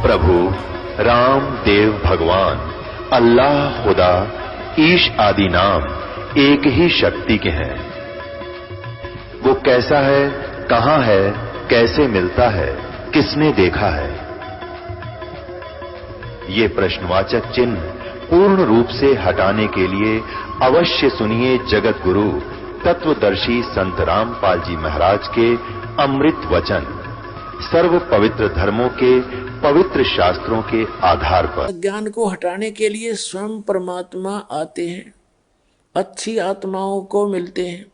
प्रभु राम देव भगवान अल्लाह खुदा ईश आदि नाम एक ही शक्ति के हैं। वो कैसा है, कहां है, कैसे मिलता है, किसने देखा है? ये प्रश्नवाचक चिन्ह पूर्ण रूप से हटाने के लिए अवश्य सुनिए जगत गुरु तत्वदर्शी संत रामपाल जी महाराज के अमृत वचन, सर्व पवित्र धर्मों के पवित्र शास्त्रों के आधार पर। ज्ञान को हटाने के लिए स्वयं परमात्मा आते हैं, अच्छी आत्माओं को मिलते हैं,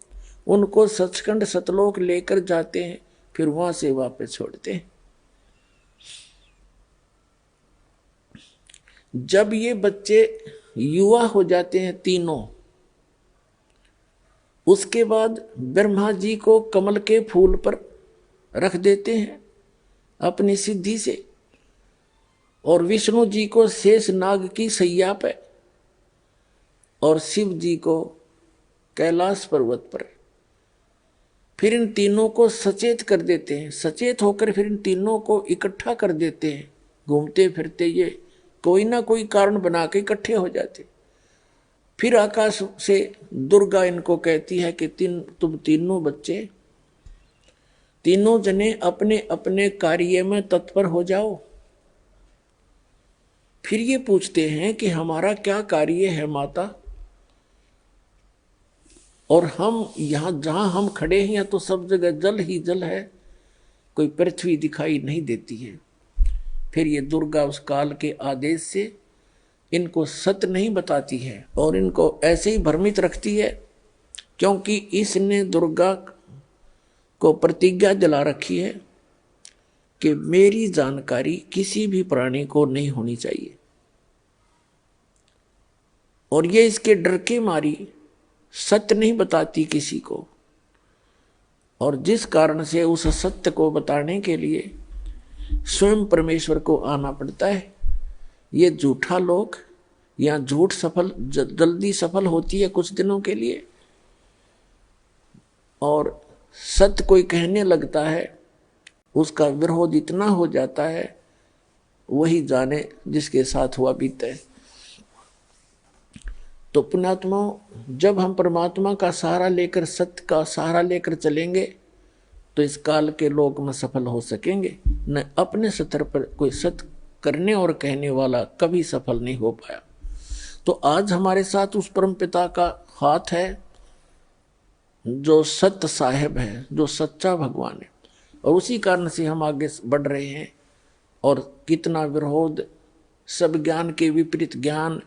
उनको सचखंड सतलोक लेकर जाते हैं, फिर वहां से वापस छोड़ते हैं। जब ये बच्चे युवा हो जाते हैं तीनों, उसके बाद ब्रह्मा जी को कमल के फूल पर रख देते हैं अपनी सिद्धि से, और विष्णु जी को शेष नाग की सैया पे, और शिव जी को कैलाश पर्वत पर। फिर इन तीनों को सचेत कर देते हैं, सचेत होकर फिर इन तीनों को इकट्ठा कर देते हैं। घूमते फिरते ये कोई ना कोई कारण बना के इकट्ठे हो जाते। फिर आकाश से दुर्गा इनको कहती है कि तुम तीनों बच्चे, तीनों जने अपने अपने कार्य में तत्पर हो जाओ। फिर ये पूछते हैं कि हमारा क्या कार्य है माता, और हम यहाँ जहां हम खड़े हैं तो सब जगह जल ही जल है, कोई पृथ्वी दिखाई नहीं देती है। फिर ये दुर्गा उस काल के आदेश से इनको सत्य नहीं बताती है और इनको ऐसे ही भ्रमित रखती है, क्योंकि इसने दुर्गा को प्रतिज्ञा दिला रखी है कि मेरी जानकारी किसी भी प्राणी को नहीं होनी चाहिए। और ये इसके डर के मारी सत्य नहीं बताती किसी को, और जिस कारण से उस सत्य को बताने के लिए स्वयं परमेश्वर को आना पड़ता है। ये झूठा लोग, या झूठ जल्दी सफल होती है कुछ दिनों के लिए, और सत्य कोई कहने लगता है उसका विरोध इतना हो जाता है, वही जाने जिसके साथ हुआ बीता है। तो पुण्यात्माओं, जब हम परमात्मा का सहारा लेकर, सत्य का सहारा लेकर चलेंगे तो इस काल के लोक में सफल हो सकेंगे। न अपने स्तर पर कोई सत्य करने और कहने वाला कभी सफल नहीं हो पाया। तो आज हमारे साथ उस परम पिता का हाथ है जो सत्य साहेब है, जो सच्चा भगवान है, और उसी कारण से हम आगे बढ़ रहे हैं। और कितना विरोध, सब ज्ञान के विपरीत ज्ञान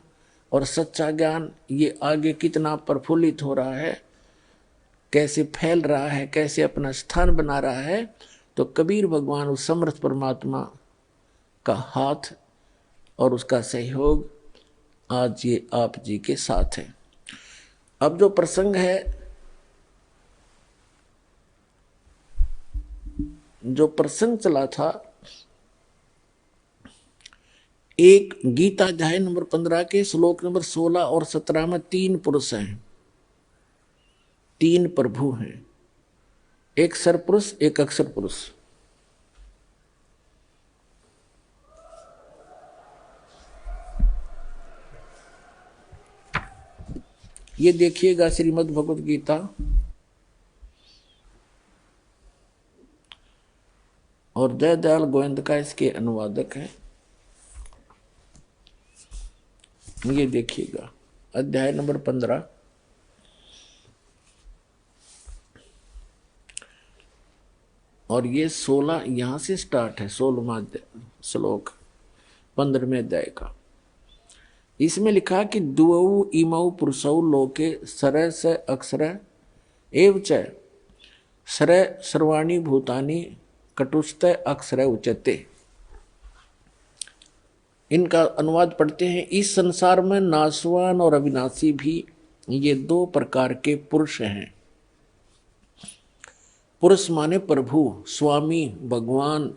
और सच्चा ज्ञान, ये आगे कितना प्रफुल्लित हो रहा है, कैसे फैल रहा है, कैसे अपना स्थान बना रहा है। तो कबीर भगवान उस समर्थ परमात्मा का हाथ और उसका सहयोग आज ये आप जी के साथ है। अब जो प्रसंग है, जो प्रसंग चला था, एक गीता अध्याय नंबर 15 के श्लोक नंबर 16 और 17 में 3 पुरुष हैं, 3 प्रभु हैं, एक सरपुरुष, एक अक्षर पुरुष। ये देखिएगा श्रीमद् भगवद गीता और जयदयाल गोविंद का इसके अनुवादक है। ये देखिएगा अध्याय नंबर 15 और ये 16 यहां से स्टार्ट है, 16वां श्लोक 15वें अध्याय का। इसमें लिखा कि दुवौ इमौ पुरुषौ लोके सरय स अक्षर एव च सरय सर्वाणि भूतानि कटुस्थ अक्षर उच्यते। इनका अनुवाद पढ़ते हैं। इस संसार में नाशवान और अविनाशी भी ये 2 प्रकार के पुरुष हैं। पुरुष माने प्रभु, स्वामी, भगवान।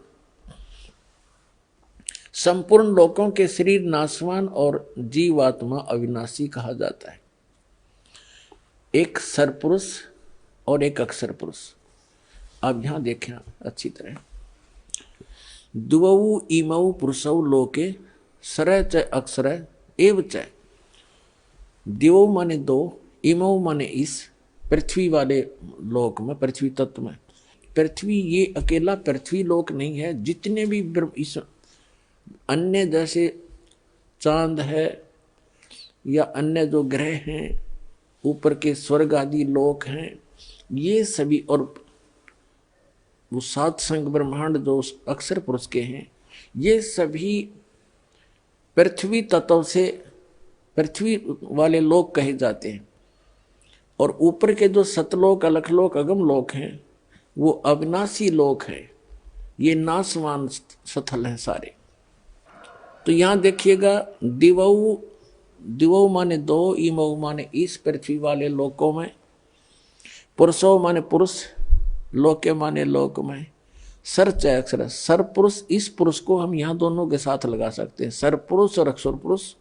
संपूर्ण लोकों के शरीर नाशवान और जीवात्मा अविनाशी कहा जाता है। एक सरपुरुष और एक अक्षर पुरुष। अब यहां देखें अच्छी तरह, द्वौ इमौ पुरुषौ लोके सर च अक्षर एव च। दिवौ माने दो, इमौ माने इस पृथ्वी वाले लोक में, पृथ्वी तत्व में। पृथ्वी ये अकेला पृथ्वी लोक नहीं है, जितने भी इस अन्य जैसे चांद है या अन्य जो ग्रह हैं, ऊपर के स्वर्ग आदि लोक हैं, ये सभी, और वो सात संग ब्रह्मांड जो अक्षर पुरुष के हैं, ये सभी पृथ्वी तत्व से पृथ्वी वाले लोक कहे जाते हैं। और ऊपर के जो सतलोक, अलखलोक, अगम लोक हैं, वो अविनाशी लोक है, ये नाशवान स्थल हैं सारे। तो यहां देखिएगा, दिवौ, दिवौ माने दो, इमौ माने इस पृथ्वी वाले लोकों में, पुरुषो माने पुरुष, लोके माने लोक में, सर च अक्षर, सर पुरुष, इस पुरुष को हम यहां दोनों के साथ लगा सकते हैं, सर पुरुष और अक्षर पुरुष।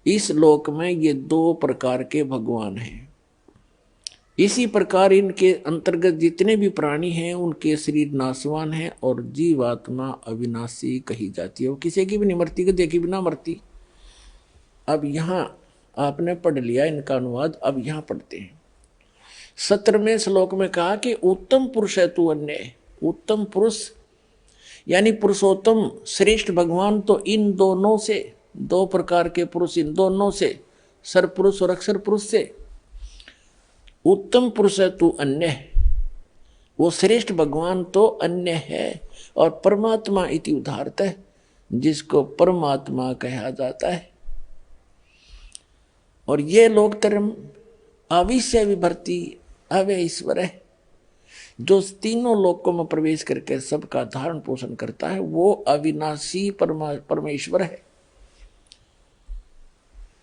इस लोक में ये दो प्रकार के भगवान हैं। इसी प्रकार इनके अंतर्गत जितने भी प्राणी हैं उनके शरीर नाशवान है और जीवात्मा अविनाशी कही जाती है, वो किसी की भी नहीं मरती, देखी भी ना मरती। अब यहां आपने पढ़ लिया इनका अनुवाद, अब यहां पढ़ते हैं। 17वें श्लोक में कहा कि उत्तम पुरुष है तू अन्य। उत्तम पुरुष यानी पुरुषोत्तम श्रेष्ठ भगवान तो इन दोनों से, दो प्रकार के पुरुष, इन दोनों से, सर पुरुष और अक्षर पुरुष से उत्तम पुरुष है तू अन्य, वो श्रेष्ठ भगवान तो अन्य है। और परमात्मा इति उदाहरत है, जिसको परमात्मा कहा जाता है। और ये लोक धर्म अविश्य विभर्ति अव्यय ईश्वर है, जो तीनों लोकों में प्रवेश करके सबका धारण पोषण करता है, वो अविनाशी परमेश्वर है।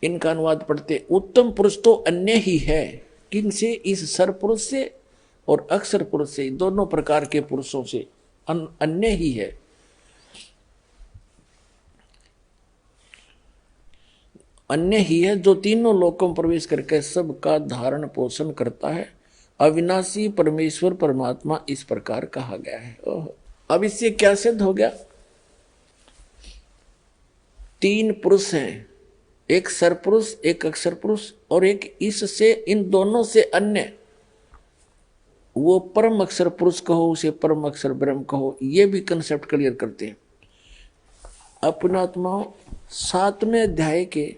इनका अनुवाद पढ़ते, उत्तम पुरुष तो अन्य ही है, किनसे? इस सर पुरुष से और अक्षर पुरुष से, दोनों प्रकार के पुरुषों से अन्य ही है। अन्य ही है जो तीनों लोकों में प्रवेश करके सबका धारण पोषण करता है। अविनाशी परमेश्वर परमात्मा इस प्रकार कहा गया है। अब इससे क्या सिद्ध हो गया? तीन पुरुष हैं, एक सर पुरुष, एक अक्षर पुरुष और एक इससे, इन दोनों से अन्य। वो परम अक्षर पुरुष कहो, उसे परम अक्षर ब्रह्म कहो, ये भी कंसेप्ट क्लियर करते हैं। अपनात्माओं 7वें अध्याय के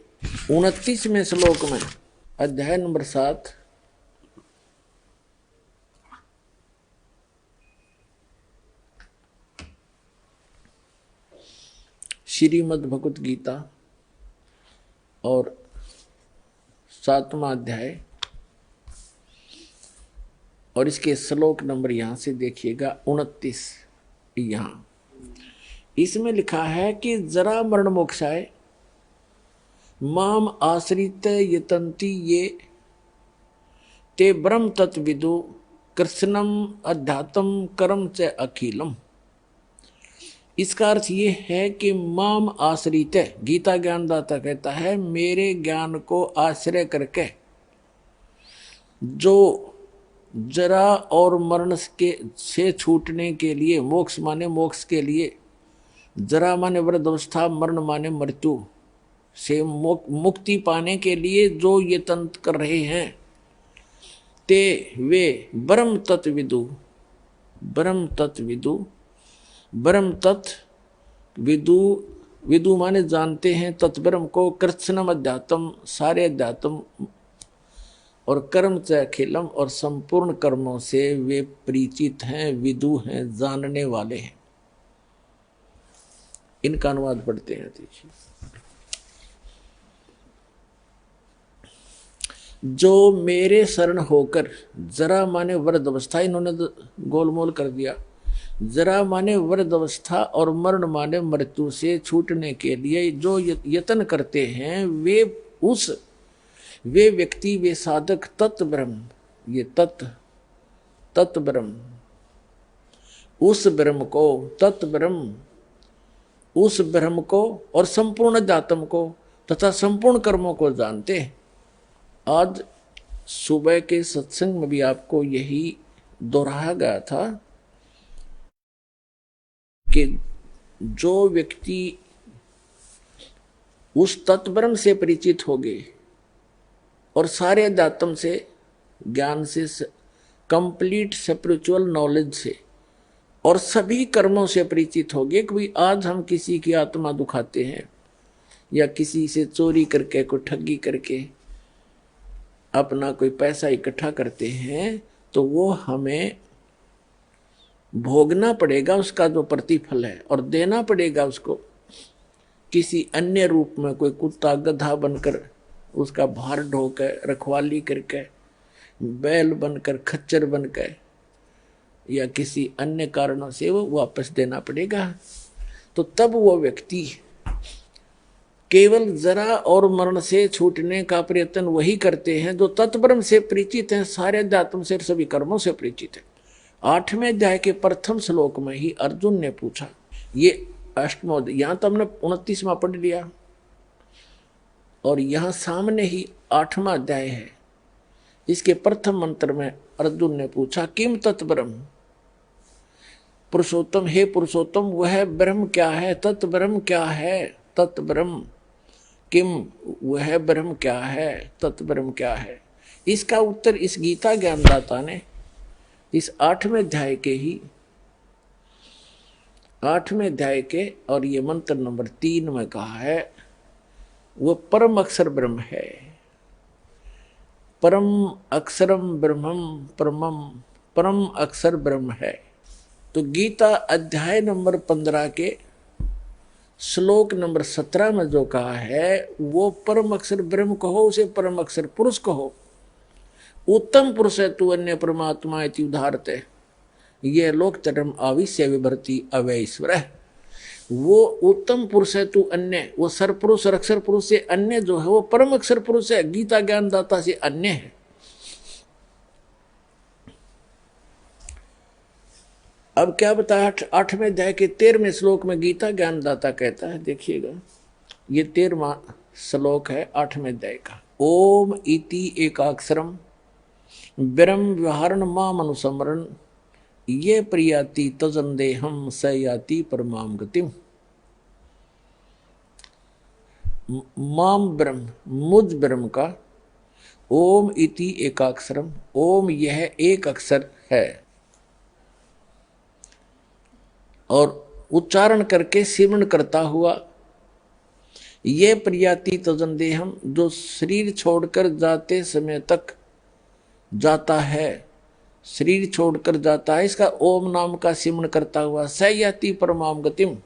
29वें श्लोक में, अध्याय नंबर 7, श्रीमद् भगवत गीता और 7वां अध्याय, और इसके श्लोक नंबर यहां से देखिएगा 29। यहां इसमें लिखा है कि जरा मरण मोक्षाय माम आश्रित यतन्ति ये ते ब्रह्म तत्विदु कृष्णम अध्यात्म कर्म च अखिलम। इसका अर्थ ये है कि माम आश्रित, गीता ज्ञानदाता कहता है, मेरे ज्ञान को आश्रय करके जो जरा और मरण के से छूटने के लिए, मोक्ष माने मोक्ष के लिए, जरा माने वृद्धावस्था, मरण माने मृत्यु से मुक्ति पाने के लिए जो ये तंत्र कर रहे हैं, ते वे ब्रह्म तत्विदु, ब्रह्म तत्विदु, ब्रह्म तत्व विदु, विदु माने जानते हैं तत्ब्रह्म को, कृत्स्नम अध्यात्म, सारे अध्यात्म, और कर्म च अखिलम, और संपूर्ण कर्मों से वे परिचित हैं, विदु हैं, जानने वाले हैं। इनका अनुवाद पढ़ते हैं। देखिए, जो मेरे शरण होकर, जरा माने वृद्ध अवस्था, इन्होंने गोलमोल कर दिया, जरा माने वृद्ध अवस्था और मरण माने मृत्यु से छूटने के लिए जो यत्न करते हैं, वे व्यक्ति, वे साधक तत्व ब्रह्म, ये तत्व ब्रह्म, उस ब्रह्म को, तत्व ब्रह्म, उस ब्रह्म को और संपूर्ण अध्यात्म को तथा संपूर्ण कर्मों को जानते हैं। आज सुबह के सत्संग में भी आपको यही दोहराया गया था कि जो व्यक्ति उस तत्ब्रह्म से परिचित हो गए और सारे अध्यात्म से, ज्ञान से, कंप्लीट स्पिरिचुअल नॉलेज से और सभी कर्मों से परिचित हो गए कि भाई आज हम किसी की आत्मा दुखाते हैं या किसी से चोरी करके, कोई ठगी करके अपना कोई पैसा इकट्ठा करते हैं, तो वो हमें भोगना पड़ेगा उसका जो प्रतिफल है, और देना पड़ेगा उसको किसी अन्य रूप में, कोई कुत्ता गधा बनकर उसका भार ढोकर, रखवाली करके, बैल बनकर, खच्चर बनकर, या किसी अन्य कारणों से वो वापस देना पड़ेगा। तो तब वो व्यक्ति केवल जरा और मरण से छूटने का प्रयत्न वही करते हैं जो तत्ब्रह्म से परिचित हैं, सारे अध्यात्म से, सभी कर्मों से परिचित है। 8वें अध्याय के प्रथम श्लोक में ही अर्जुन ने पूछा, ये अष्टमोद, यहां तो हमने 29वां पढ़ लिया और यहां सामने ही 8वां अध्याय है। इसके प्रथम मंत्र में अर्जुन ने पूछा, किम तत्ब्रह्म, पुरुषोत्तम, हे पुरुषोत्तम वह ब्रह्म क्या है, तत्ब्रह्म क्या है, तत्ब्रह्म किम, वह ब्रह्म क्या है, तत्ब्रह्म क्या है। इसका उत्तर इस गीता ज्ञानदाता ने इस 8वें अध्याय के ही 8वें अध्याय के और ये मंत्र नंबर 3 में कहा है, वो परम अक्षर ब्रह्म है। परम अक्षरम ब्रह्मम परमम, परम अक्षर ब्रह्म है। तो गीता अध्याय नंबर 15 के श्लोक नंबर 17 में जो कहा है, वो परम अक्षर ब्रह्म कहो, उसे परम अक्षर पुरुष कहो। उत्तम पुरुष है तू अन्य परमात्मा इति उदाहरते, यह लोक चरम आविश्य विभर्ति अवैश्वर है। वो उत्तम पुरुष है तू अन्य, वो सरपुरुष और अक्षर पुरुष से अन्य जो है वो परम अक्षर पुरुष है, गीता ज्ञानदाता से अन्य है। अब क्या बताया 8वें अध्याय के 13वें श्लोक में गीता ज्ञानदाता कहता है, देखिएगा ये 13वां श्लोक है 8वें अध्याय का। ओम इति एकाक्षरम ब्रह्म व्यवहारण माम अनुसमरण, ये प्रियाति तजंदेहम स याति परमाम गतिम। माम ब्रह्म, मुझ ब्रह्म का, ओम इति एकाक्षरम, ओम यह एक अक्षर है, और उच्चारण करके सिमरण करता हुआ, ये प्रियाति तजंदेहम, जो शरीर छोड़कर जाते समय तक जाता है, शरीर छोड़कर जाता है, इसका ओम नाम का सिमरण करता हुआ, स याति परमाम गतिम,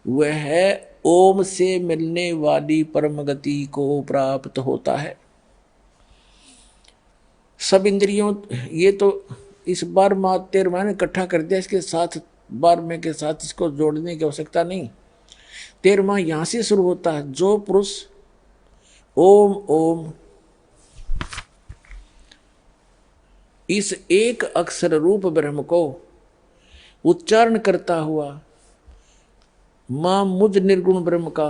वह है ओम से मिलने वाली परम गति को प्राप्त होता है। सब इंद्रियों, ये तो इस बार 13वां ने इकट्ठा कर दिया, इसके साथ 12वें के साथ इसको जोड़ने की आवश्यकता नहीं। 13वां यहां से शुरू होता है, जो पुरुष ओम ओम इस एक अक्षर रूप ब्रह्म को उच्चारण करता हुआ, मां मुझ निर्गुण ब्रह्म का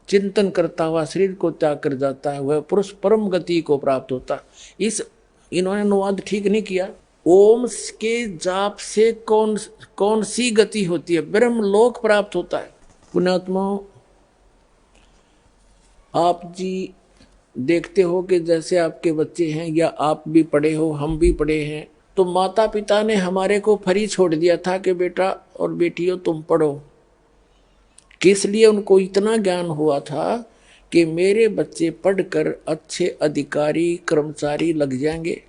चिंतन करता हुआ शरीर को त्याग कर जाता है, वह पुरुष परम गति को प्राप्त होता। इस इन्होंने अनुवाद ठीक नहीं किया। ओम के जाप से कौन सी गति होती है, ब्रह्म लोक प्राप्त होता है। पुण्यात्माओं, आप जी देखते हो कि जैसे आपके बच्चे हैं या आप भी पढ़े हो, हम भी पढ़े हैं, तो माता पिता ने हमारे को फ्री छोड़ दिया था कि बेटा और बेटियों तुम पढ़ो। किस लिए? उनको इतना ज्ञान हुआ था कि मेरे बच्चे पढ़कर अच्छे अधिकारी कर्मचारी लग जाएंगे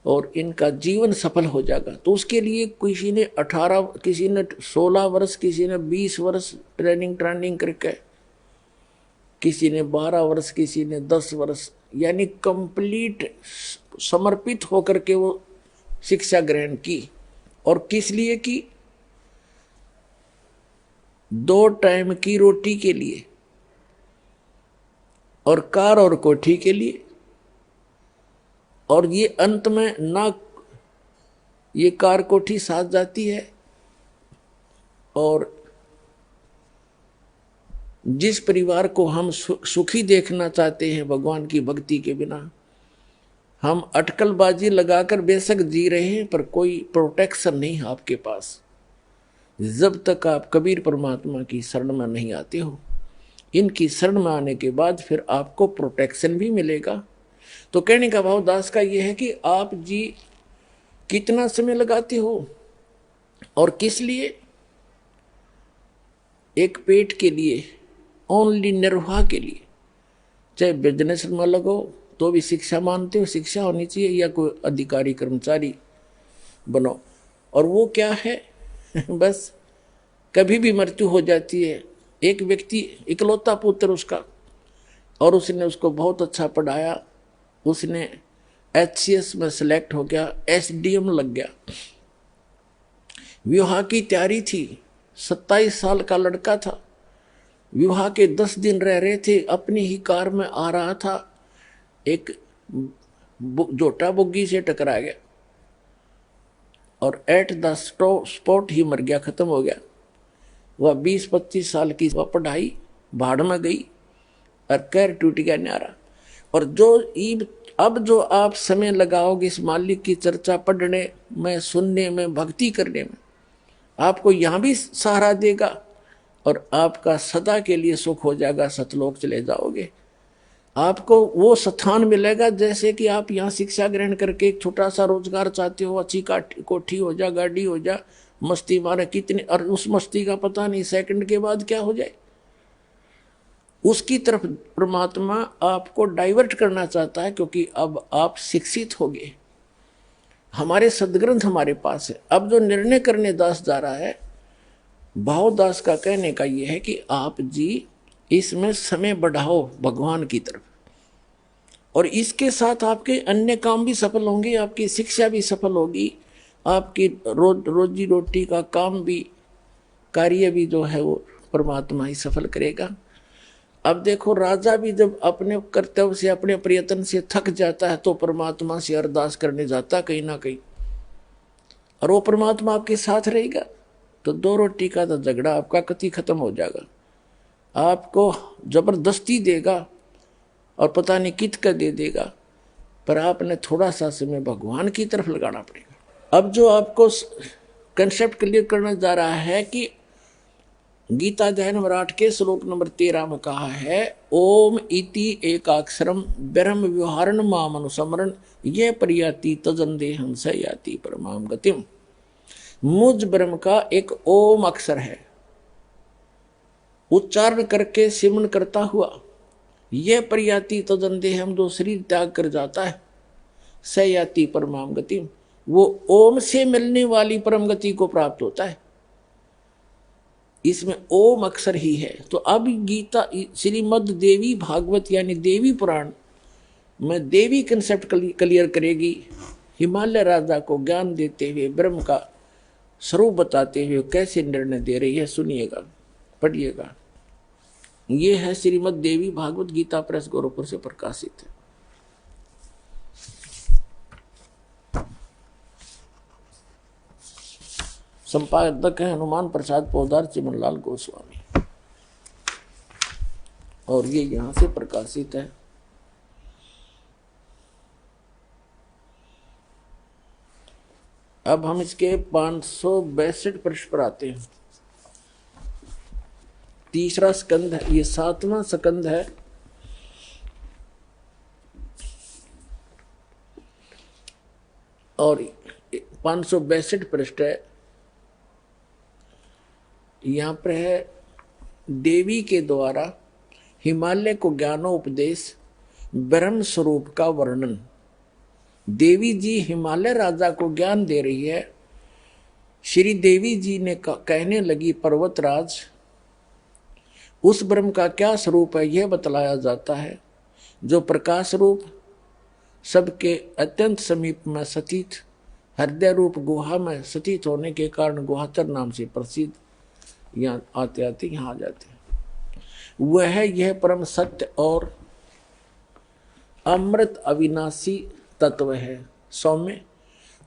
और इनका जीवन सफल हो जाएगा। तो उसके लिए किसी ने 18, किसी ने 16 वर्ष, किसी ने 20 वर्ष ट्रेनिंग करके, किसी ने 12 वर्ष, किसी ने 10 वर्ष, यानी कंप्लीट समर्पित होकर के वो शिक्षा ग्रहण की। और किस लिए की? 2 टाइम की रोटी के लिए और कार और कोठी के लिए। और ये अंत में ना ये कार कोठी साथ जाती है, और जिस परिवार को हम सुखी देखना चाहते हैं भगवान की भक्ति के बिना, हम अटकलबाजी लगाकर बेशक जी रहे हैं पर कोई प्रोटेक्शन नहीं है आपके पास। जब तक आप कबीर परमात्मा की शरण में नहीं आते हो। इनकी शरण में आने के बाद फिर आपको प्रोटेक्शन भी मिलेगा। तो कहने का भाव दास का यह है कि आप जी कितना समय लगाते हो और किस लिए? एक पेट के लिए, ओनली निर्वाह के लिए। चाहे बिजनेस में लगो तो भी शिक्षा मानते हो, शिक्षा होनी चाहिए, या कोई अधिकारी कर्मचारी बनो। और वो क्या है बस कभी भी मृत्यु हो जाती है। एक व्यक्ति इकलौता पुत्र उसका, और उसने उसको बहुत अच्छा पढ़ाया, उसने HCS में सिलेक्ट हो गया, SDM लग गया, विवाह की तैयारी थी, 27 साल का लड़का था, विवाह के 10 दिन रह रहे थे, अपनी ही कार में आ रहा था, एक जोटा बुग्गी से टकरा गया और एट द स्पॉट ही मर गया, खत्म हो गया। वह 20-25 साल की वह पढ़ाई भाड़ में गई और कैर टूट गया न्यारा। और अब जो आप समय लगाओगे इस मालिक की चर्चा पढ़ने में, सुनने में, भक्ति करने में, आपको यहाँ भी सहारा देगा और आपका सदा के लिए सुख हो जाएगा, सतलोक चले जाओगे। आपको वो स्थान मिलेगा जैसे कि आप यहाँ शिक्षा ग्रहण करके एक छोटा सा रोजगार चाहते हो, अच्छी कोठी हो जा, गाड़ी हो जा, मस्ती मारे कितनी, और उस मस्ती का पता नहीं सेकंड के बाद क्या हो जाए। उसकी तरफ परमात्मा आपको डाइवर्ट करना चाहता है, क्योंकि अब आप शिक्षित हो गए। हमारे सदग्रंथ हमारे पास है। अब जो निर्णय करने दास जा रहा है, भावदास का कहने का यह है कि आप जी इसमें समय बढ़ाओ भगवान की तरफ, और इसके साथ आपके अन्य काम भी सफल होंगे, आपकी शिक्षा भी सफल होगी, आपकी रोजी रोटी का काम भी, कार्य भी जो है वो परमात्मा ही सफल करेगा। अब देखो, राजा भी जब अपने कर्तव्य से, अपने प्रयत्न से थक जाता है तो परमात्मा से अरदास करने जाता कहीं ना कहीं, और वो परमात्मा आपके साथ रहेगा तो 2 रोटी का तो झगड़ा आपका कति खत्म हो जाएगा। आपको जबरदस्ती देगा और पता नहीं कित का दे देगा, पर आपने थोड़ा सा समय भगवान की तरफ लगाना पड़ेगा। अब जो आपको कंसेप्ट क्लियर करना जा रहा है कि गीता अध्याय नंबर 8 के श्लोक नंबर 13 में कहा है, ओम इति एकाक्षरम ब्रह्म व्यवहारण माम अनुसमरण ये परियाति तजंदे हंस याति परमाम गतिम। मुझ ब्रह्म का एक ओम अक्षर है, उच्चारण करके सिमरन करता हुआ यह परियाति तजंदे हम जो शरीर त्याग कर जाता है, सयाति परमाम गतिम, वो ओम से मिलने वाली परम गति को प्राप्त होता है। इसमें ओम अक्षर ही है। तो अब गीता श्रीमद् देवी भागवत यानी देवी पुराण में देवी कंसेप्ट क्लियर करेगी। हिमालय राजा को ज्ञान देते हुए, ब्रह्म का स्वरूप बताते हुए कैसे निर्णय दे रही है, सुनिएगा, पढ़िएगा। ये है श्रीमद् देवी भागवत, गीता प्रेस गोरखपुर से प्रकाशित है। संपादक है हनुमान प्रसाद पोदार चिमनलाल गोस्वामी, और ये यहां से प्रकाशित है। अब हम इसके 562 पृष्ठ पर आते हैं। तीसरा स्कंद है, ये 7वां स्कंद है। और 562 पृष्ठ है। यहाँ पर है देवी के द्वारा हिमालय को ज्ञानोपदेश, ब्रह्म स्वरूप का वर्णन। देवी जी हिमालय राजा को ज्ञान दे रही है। श्री देवी जी ने कहने लगी, पर्वतराज, उस ब्रह्म का क्या स्वरूप है यह बतलाया जाता है, जो प्रकाश रूप, सबके अत्यंत समीप में स्थित, हृदय रूप गुहा में स्थित होने के कारण गुहाचर नाम से प्रसिद्ध। यहाँ आते आते यहाँ आ जाते हैं। वह यह परम सत्य और अमृत अविनाशी तत्व है। सौम्य,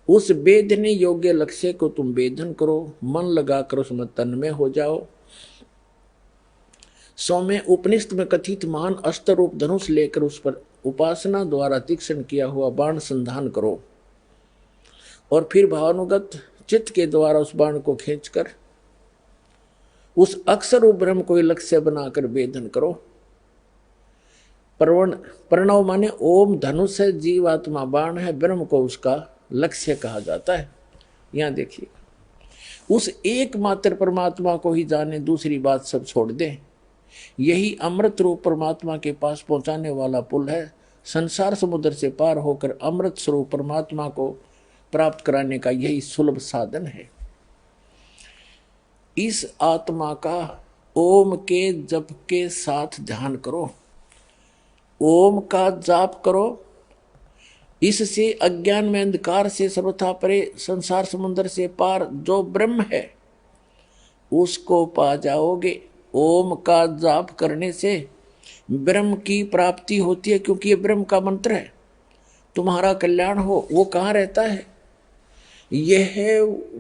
उस वेदने योग्य लक्ष्य को तुम वेदन करो, मन लगाकर उसमें तन्मय हो जाओ। सौम्य, उपनिषद में कथित महान अस्त्र रूप धनुष लेकर उस पर उपासना द्वारा तीक्ष्ण किया हुआ बाण संधान करो, और फिर भावानुगत चित्त के द्वारा उस बाण को खींचकर उस अक्षर रूप ब्रह्म को लक्ष्य बनाकर वेदन करो। प्रणव माने ओम धनुष है, जीवात्मा बाण है, ब्रह्म को उसका लक्ष्य कहा जाता है। यहां देखिए, उस एकमात्र परमात्मा को ही जाने, दूसरी बात सब छोड़ दें। यही अमृत रूप परमात्मा के पास पहुंचाने वाला पुल है। संसार समुद्र से पार होकर अमृत स्वरूप परमात्मा को प्राप्त कराने का यही सुलभ साधन है। इस आत्मा का ओम के जप के साथ ध्यान करो, ओम का जाप करो। इससे अज्ञान में अंधकार से सर्वथा परे, संसार समुद्र से पार जो ब्रह्म है उसको पा जाओगे। ओम का जाप करने से ब्रह्म की प्राप्ति होती है, क्योंकि ये ब्रह्म का मंत्र है। तुम्हारा कल्याण हो, वो कहाँ रहता है? यह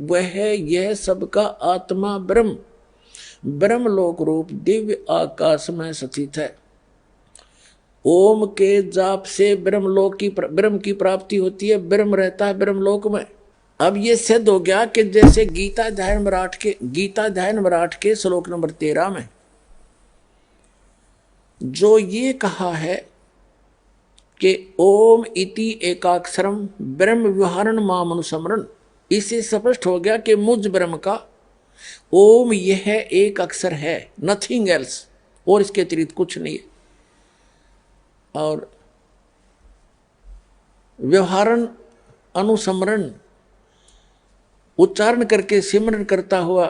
वह यह सबका आत्मा ब्रह्म, ब्रह्मलोक रूप दिव्य आकाश में स्थित है। ओम के जाप से ब्रह्म की प्राप्ति होती है, ब्रह्म रहता है ब्रह्मलोक में। अब ये सिद्ध हो गया कि जैसे गीता अध्याय नंबर 8 के श्लोक नंबर 13 में जो ये कहा है कि ओम इति एकाक्षरम ब्रह्म व्यवहारण माम अनुस्मरण, इससे स्पष्ट हो गया कि मुझ ब्रह्म का ओम यह एक अक्षर है, नथिंग एल्स, और इसके अतिरिक्त कुछ नहीं है। और व्यवहारण अनुस्मरण उच्चारण करके सिमरन करता हुआ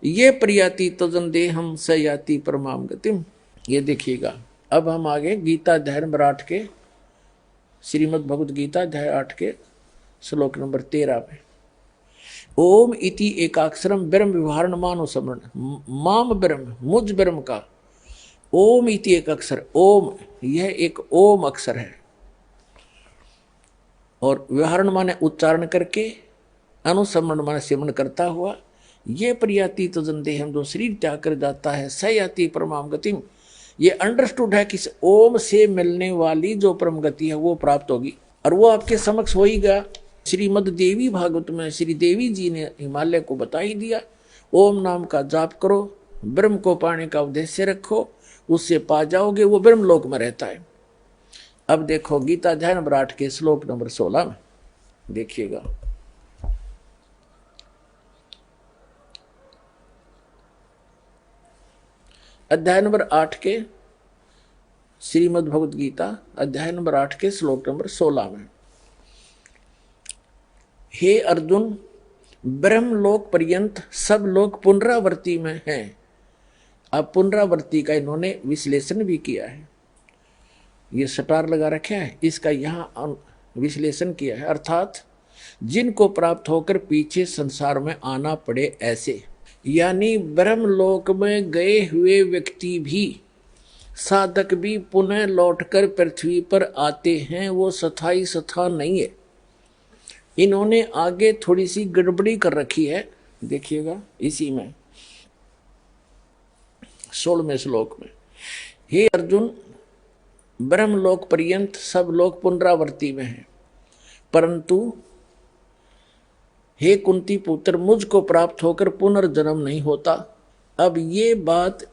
ये प्रियाति तजन देहम स याति परमाम गतिम। ये देखिएगा, अब हम आगे गीता अध्याय नंबर 8 के श्रीमद् भगवद गीता अध्याय 8 के श्लोक नंबर 13 में ओम इति एकाक्षरम ब्रह्म व्यवहारण मानो समरण माम ब्रह्म, मुझ ब्रह्म का ओम इति एक अक्षर, ओम यह एक ओम अक्षर है। और व्यवहारण माने उच्चारण करके, अनुसमरण माने सिमरण करता हुआ, ये प्रियाति तजन देहम जो शरीर त्याग कर जाता है, स याति परमाम गतिम, ये अंडरस्टूड है कि ओम से मिलने वाली जो परम गति है वो प्राप्त होगी। और वो आपके समक्ष हो ही गया। श्रीमद् देवी भागवत में श्री देवी जी ने हिमालय को बता ही दिया, ओम नाम का जाप करो, ब्रह्म को पाने का उद्देश्य रखो, उससे पा जाओगे, वो ब्रह्मलोक में रहता है। अब देखो गीता अध्याय नंबर 8 के श्लोक नंबर 16 में देखिएगा, अध्याय नंबर 8 के श्रीमद् भगवद गीता अध्याय नंबर 8 के श्लोक नंबर 16 में, हे अर्जुन, ब्रह्मलोक पर्यंत सब लोग पुनरावृत्ति में हैं। अब पुनरावृत्ति का इन्होंने विश्लेषण भी किया है, ये सटार लगा रखा है, इसका यहाँ विश्लेषण किया है। अर्थात जिनको प्राप्त होकर पीछे संसार में आना पड़े ऐसे, यानी ब्रह्मलोक में गए हुए व्यक्ति भी, साधक भी पुनः लौटकर पृथ्वी पर आते हैं, वो स्थायी स्थान नहीं है। इन्होंने आगे थोड़ी सी गड़बड़ी कर रखी है, देखिएगा इसी में 16वें श्लोक में, हे अर्जुन, ब्रह्मलोक पर्यंत सब लोग पुनरावृत्ति में हैं, परंतु हे कुंती पुत्र, मुझको प्राप्त होकर पुनर्जन्म नहीं होता। अब ये बात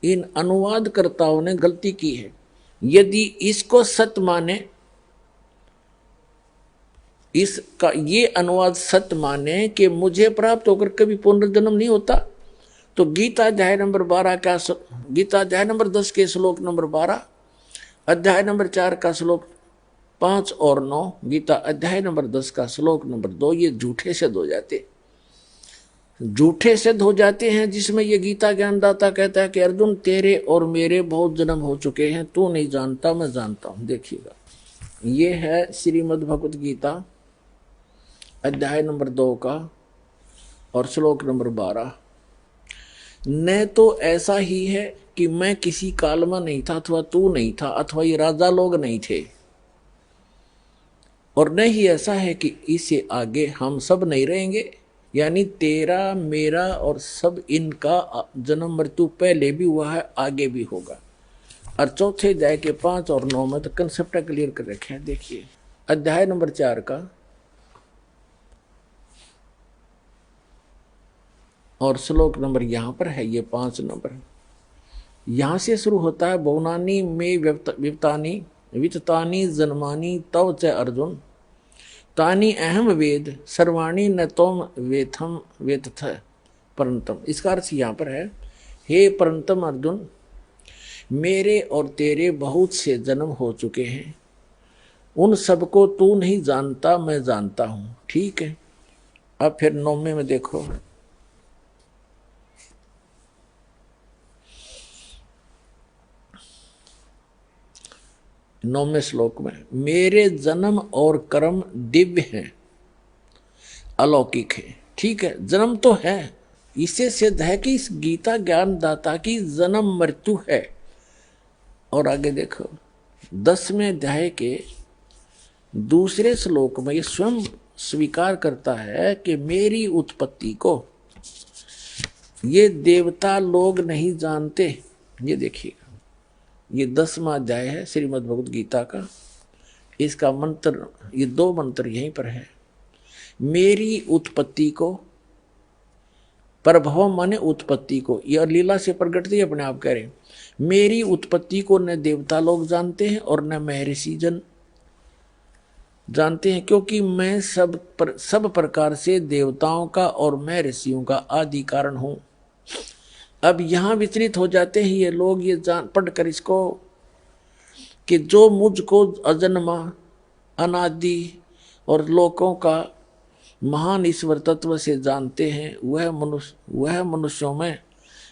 इन अनुवादकर्ताओं ने गलती की है। यदि इसको सत्य माने, इसका ये अनुवाद सत्य माने कि मुझे प्राप्त होकर कभी पुनर्जन्म नहीं होता, तो गीता अध्याय नंबर 10 के श्लोक नंबर 12, अध्याय नंबर 4 का श्लोक 5 और 9, गीता अध्याय नंबर 10 का श्लोक नंबर 2, ये झूठे सिद्ध हो जाते हैं, जिसमें ये गीता ज्ञानदाता कहता है कि अर्जुन, तेरे और मेरे बहुत जन्म हो चुके हैं, तू नहीं जानता, मैं जानता हूं। देखिएगा, ये है श्रीमद् भगवद गीता अध्याय नंबर 2 का और श्लोक नंबर 12। न तो ऐसा ही है कि मैं किसी काल में नहीं था, अथवा तू नहीं था, अथवा ये राजा लोग नहीं थे, और न ही ऐसा है कि इससे आगे हम सब नहीं रहेंगे, यानी तेरा, मेरा और सब इनका जन्म मृत्यु पहले भी हुआ है, आगे भी होगा। और चौथे अध्याय के 5 और 9 में तो कंसेप्ट क्लियर कर रखे हैं। देखिए अध्याय नंबर 4 का और श्लोक नंबर यहाँ पर है, ये 5 नंबर। यहाँ से शुरू होता है, बहुनानी में विपतानी विततानी जन्मानी तव च अर्जुन तानी अहम वेद सर्वाणी न तोम वेथम वेतथ परंतम। इसका अर्थ यहाँ पर है, हे परंतम अर्जुन, मेरे और तेरे बहुत से जन्म हो चुके हैं, उन सबको तू नहीं जानता, मैं जानता हूँ। ठीक है, अब फिर 9वें में देखो, 9वें श्लोक में, मेरे जन्म और कर्म दिव्य हैं, अलौकिक है। ठीक है, जन्म तो है, इससे सिद्ध है कि इस गीता ज्ञानदाता की जन्म मृत्यु है। और आगे देखो 10वें अध्याय के दूसरे श्लोक में ये स्वयं स्वीकार करता है कि मेरी उत्पत्ति को ये देवता लोग नहीं जानते। ये देखिएगा, ये 10वां अध्याय है श्रीमद् भगवद गीता का, इसका मंत्र, ये 2 मंत्र यहीं पर है। मेरी उत्पत्ति को, प्रभव माने उत्पत्ति को, यह लीला से प्रकट थी, अपने आप कह रहे, मेरी उत्पत्ति को न देवता लोग जानते हैं और न महर्षि जन जानते हैं, क्योंकि मैं सब प्रकार से देवताओं का और महर्षियों का आदि कारण हूं। अब यहां विचलित हो जाते हैं ये लोग, ये जान पढ़कर इसको कि जो मुझको अजन्मा अनादि और लोकों का महान ईश्वर तत्व से जानते हैं, वह मनुष्यों में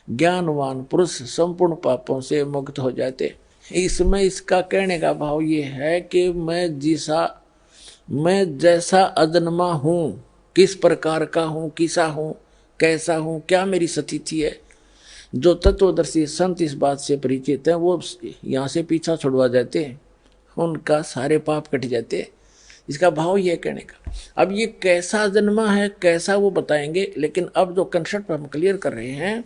ज्ञानवान पुरुष संपूर्ण पापों से मुक्त हो जाते। इसमें इसका कहने का भाव ये है कि मैं जैसा अजन्मा हूँ, किस प्रकार का हूँ, किसा हूँ, कैसा हूँ, क्या मेरी स्थिति है। जो तत्वदर्शी संत इस बात से परिचित हैं वो यहाँ से पीछा छुड़वा जाते हैं, उनका सारे पाप कट जाते हैं। इसका भाव ये कहने का। अब ये कैसा जन्मा है, कैसा वो बताएंगे, लेकिन अब जो कंसेप्ट हम क्लियर कर रहे हैं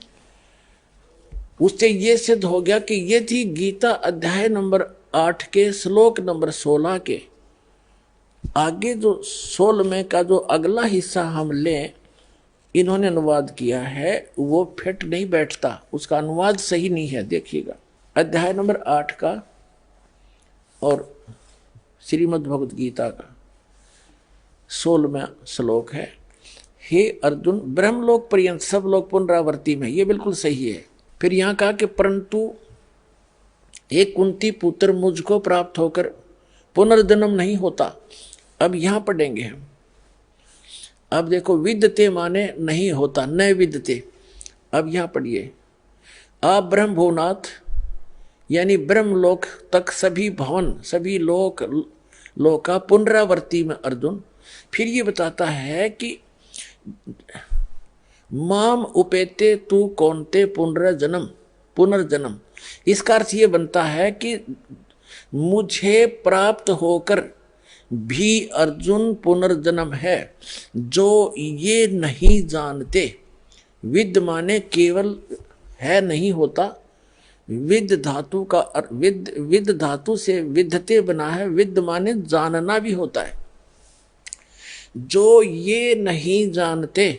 उससे ये सिद्ध हो गया कि ये थी गीता अध्याय नंबर 8 के श्लोक नंबर 16 के आगे जो 16वें का जो अगला हिस्सा हम लें, इन्होंने अनुवाद किया है, वो फिट नहीं बैठता, उसका अनुवाद सही नहीं है। देखिएगा अध्याय नंबर 8 का और श्रीमद् भगवद गीता का 16वां श्लोक है, हे अर्जुन, ब्रह्मलोक पर्यंत सब लोग पुनरावर्ती में, ये बिल्कुल सही है। फिर यहाँ कहा कि परंतु एक कुंती पुत्र मुझको प्राप्त होकर पुनर्जन्म नहीं होता। अब यहाँ पढ़ेंगे हम। अब देखो, विद्यते माने नहीं होता, न विद्यते। अब यहाँ पढ़िए, आप ब्रह्म भुवनाथ यानी ब्रह्मलोक तक सभी भवन, सभी लोक का पुनरावर्ती में अर्जुन। फिर ये बताता है कि माम उपेते तू कौनते पुनर्जन्म। इसका अर्थ ये बनता है कि मुझे प्राप्त होकर भी अर्जुन पुनर्जन्म है, जो ये नहीं जानते। विद माने केवल है, नहीं होता। विद धातु का विद धातु से विद्धते बना है, विद माने जानना भी होता है। जो ये नहीं जानते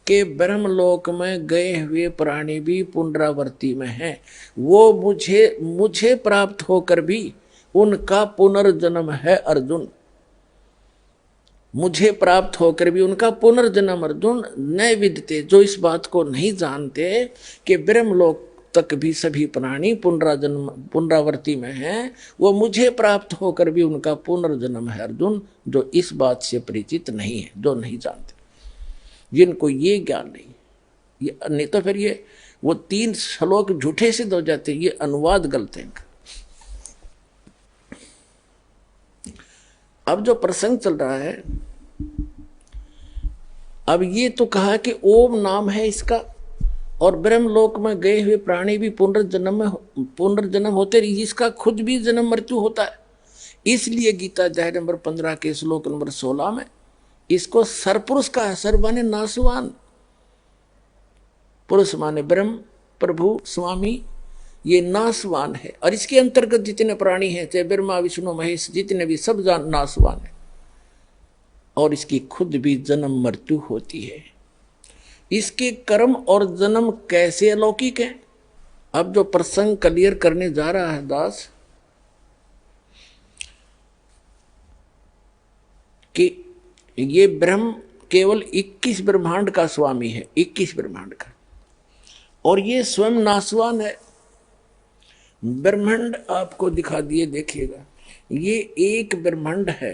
कि ब्रह्मलोक में गए हुए प्राणी भी पुनरावर्ती में हैं, वो मुझे प्राप्त होकर भी उनका पुनर्जन्म है अर्जुन। मुझे प्राप्त होकर भी उनका पुनर्जन्म अर्जुन न विदते, जो इस बात को नहीं जानते कि ब्रह्मलोक तक भी सभी प्राणी पुनरावर्ती में हैं, वो मुझे प्राप्त होकर भी उनका पुनर्जन्म है अर्जुन, जो इस बात से परिचित नहीं है, जो नहीं जानते, जिनको ये ज्ञान नहीं, ये नहीं तो फिर ये वो 3 श्लोक झूठे सिद्ध हो जाते, ये अनुवाद गलत है। अब जो प्रसंग चल रहा है, अब ये तो कहा कि ओम नाम है इसका, और ब्रह्मलोक में गए हुए प्राणी भी पुनर्जन्म होते, इसका खुद भी जन्म मृत्यु होता है। इसलिए गीता अध्याय नंबर 15 के श्लोक नंबर 16 में इसको सरपुरुष का है। सर माने नासवान, पुरुष माने ब्रह्म, प्रभु, स्वामी, ये नासवान है। और इसके अंतर्गत जितने प्राणी हैं, चाहे ब्रह्मा विष्णु महेश, जितने भी सब नासवान है, और इसकी खुद भी जन्म मृत्यु होती है। इसके कर्म और जन्म कैसे अलौकिक है। अब जो प्रसंग क्लियर करने जा रहा है दास कि ये ब्रह्म केवल 21 ब्रह्मांड का स्वामी है, 21 ब्रह्मांड का, और ये स्वयं नासवान है। ब्रह्मांड आपको दिखा दिए, देखिएगा, ये एक ब्रह्मांड है,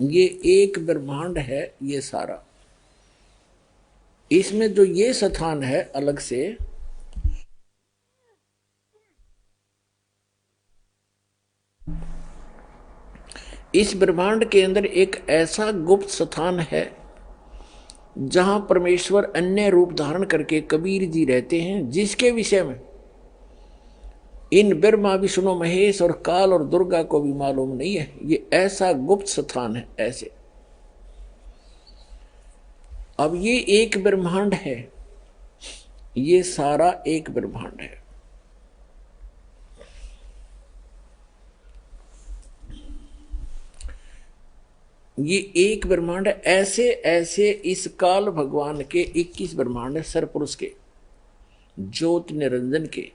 ये एक ब्रह्मांड है ये सारा। इसमें जो ये स्थान है अलग से, इस ब्रह्मांड के अंदर एक ऐसा गुप्त स्थान है जहां परमेश्वर अन्य रूप धारण करके कबीर जी रहते हैं, जिसके विषय में इन ब्रह्मा विष्णु महेश और काल और दुर्गा को भी मालूम नहीं है। ये ऐसा गुप्त स्थान है ऐसे। अब ये एक ब्रह्मांड है, ये सारा एक ब्रह्मांड है। ये एक ब्रह्मांड है। ऐसे ऐसे इस काल भगवान के 21 ब्रह्मांड है, सरपुरुष के, ज्योत निरंजन के।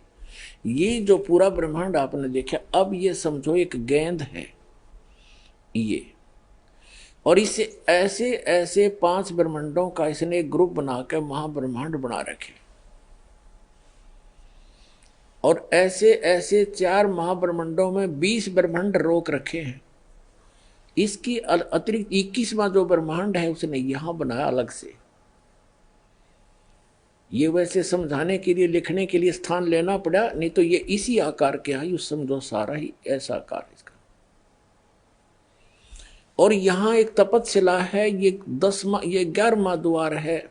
ये जो पूरा ब्रह्मांड आपने देखा, अब ये समझो एक गेंद है ये, और इसे ऐसे ऐसे 5 ब्रह्मांडों का इसने एक ग्रुप बनाकर महाब्रह्मांड बना रखे, और ऐसे ऐसे 4 महाब्रह्मांडों में 20 ब्रह्मांड रोक रखे हैं। इसकी अतिरिक्त 21वां जो ब्रह्मांड है उसने यहां बनाया अलग से। ये वैसे समझाने के लिए, लिखने के लिए स्थान लेना पड़ा, नहीं तो ये इसी आकार के आयु समझो, सारा ही ऐसा आकार इसका। और यहां एक तपतशिला है, ये 11वां द्वार है,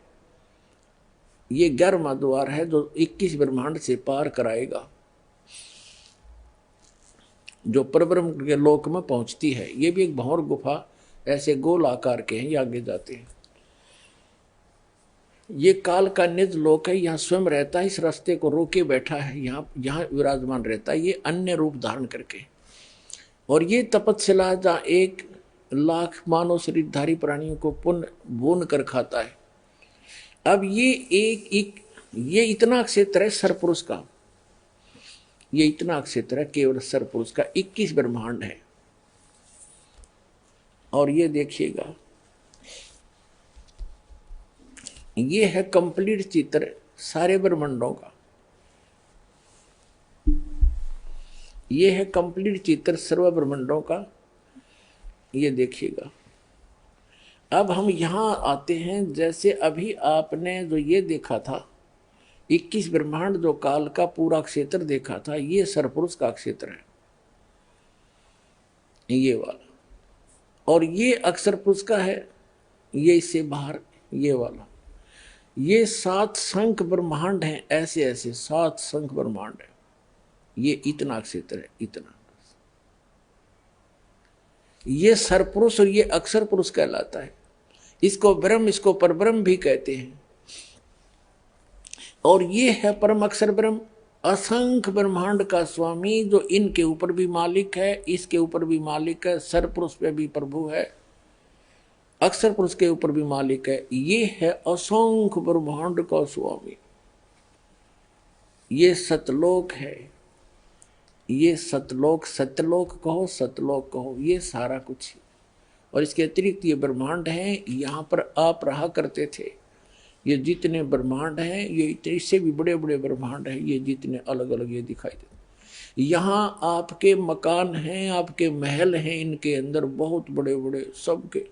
ये 11वां द्वार है जो 21 ब्रह्मांड से पार कराएगा, जो परब्रह्म के लोक में पहुंचती है। ये भी एक भंवर गुफा ऐसे गोल आकार के हैं, ये आगे जाते हैं। ये काल का निज लोक है, यहाँ स्वयं रहता है, इस रास्ते को रोके बैठा है, यहाँ विराजमान रहता है, ये अन्य रूप धारण करके। और ये तपतशिला जहाँ 1 लाख मानव शरीरधारी प्राणियों को पुण्य भून कर खाता है। अब ये इतना क्षेत्र है सरपुरुष का, ये इतना क्षेत्र है केवल सरपुरुष का, 21 ब्रह्मांड है। और ये देखिएगा, ये है कंप्लीट चित्र सारे ब्रह्मांडों का, ये है कंप्लीट चित्र सर्व ब्रह्मांडों का। ये देखिएगा। अब हम यहां आते हैं, जैसे अभी आपने जो ये देखा था 21 ब्रह्मांड, जो काल का पूरा क्षेत्र देखा था, ये सरपुरुष का क्षेत्र है, ये वाला। और ये अक्षर पुरुष का है, ये इससे बाहर ये वाला। ये 7 शंख ब्रह्मांड हैं, ऐसे ऐसे 7 शंख ब्रह्मांड है। ये इतना क्षेत्र है, इतना। ये सरपुरुष और ये अक्षर पुरुष कहलाता है। इसको ब्रह्म, इसको परब्रह्म भी कहते हैं। और ये है परम अक्षर ब्रह्म, असंख्य ब्रह्मांड का स्वामी, जो इनके ऊपर भी मालिक है, इसके ऊपर भी मालिक है, सरपुरुष पे भी प्रभु है, अक्षर पुरुष के ऊपर भी मालिक है। ये है असंख्य ब्रह्मांड का स्वामी। ये सतलोक है, ये सतलोक, सत्यलोक कहो, सतलोक कहो, ये सारा कुछ। और इसके अतिरिक्त ये ब्रह्मांड हैं, यहाँ पर आप रहा करते थे। ये जितने ब्रह्मांड हैं, ये इससे भी बड़े बड़े ब्रह्मांड हैं, ये जितने अलग अलग ये दिखाई देते। यहाँ आपके मकान हैं, आपके महल हैं, इनके अंदर बहुत बड़े बड़े सबके।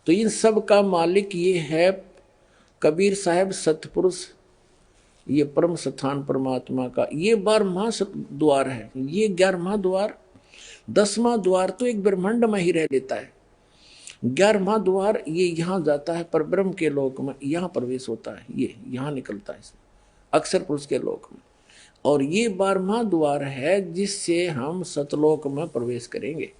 तो इन सब का मालिक ये है कबीर साहब सतपुरुष, ये परम स्थान परमात्मा का। ये 12वां द्वार है, ये 11वां द्वार। 10वां द्वार तो एक ब्रह्मांड में ही रह लेता है। 11वां द्वार ये यहाँ जाता है पर ब्रह्म के लोक में, यहाँ प्रवेश होता है, ये यहाँ निकलता है अक्षर पुरुष के लोक में। और ये 12वां द्वार है जिससे हम सतलोक में प्रवेश करेंगे।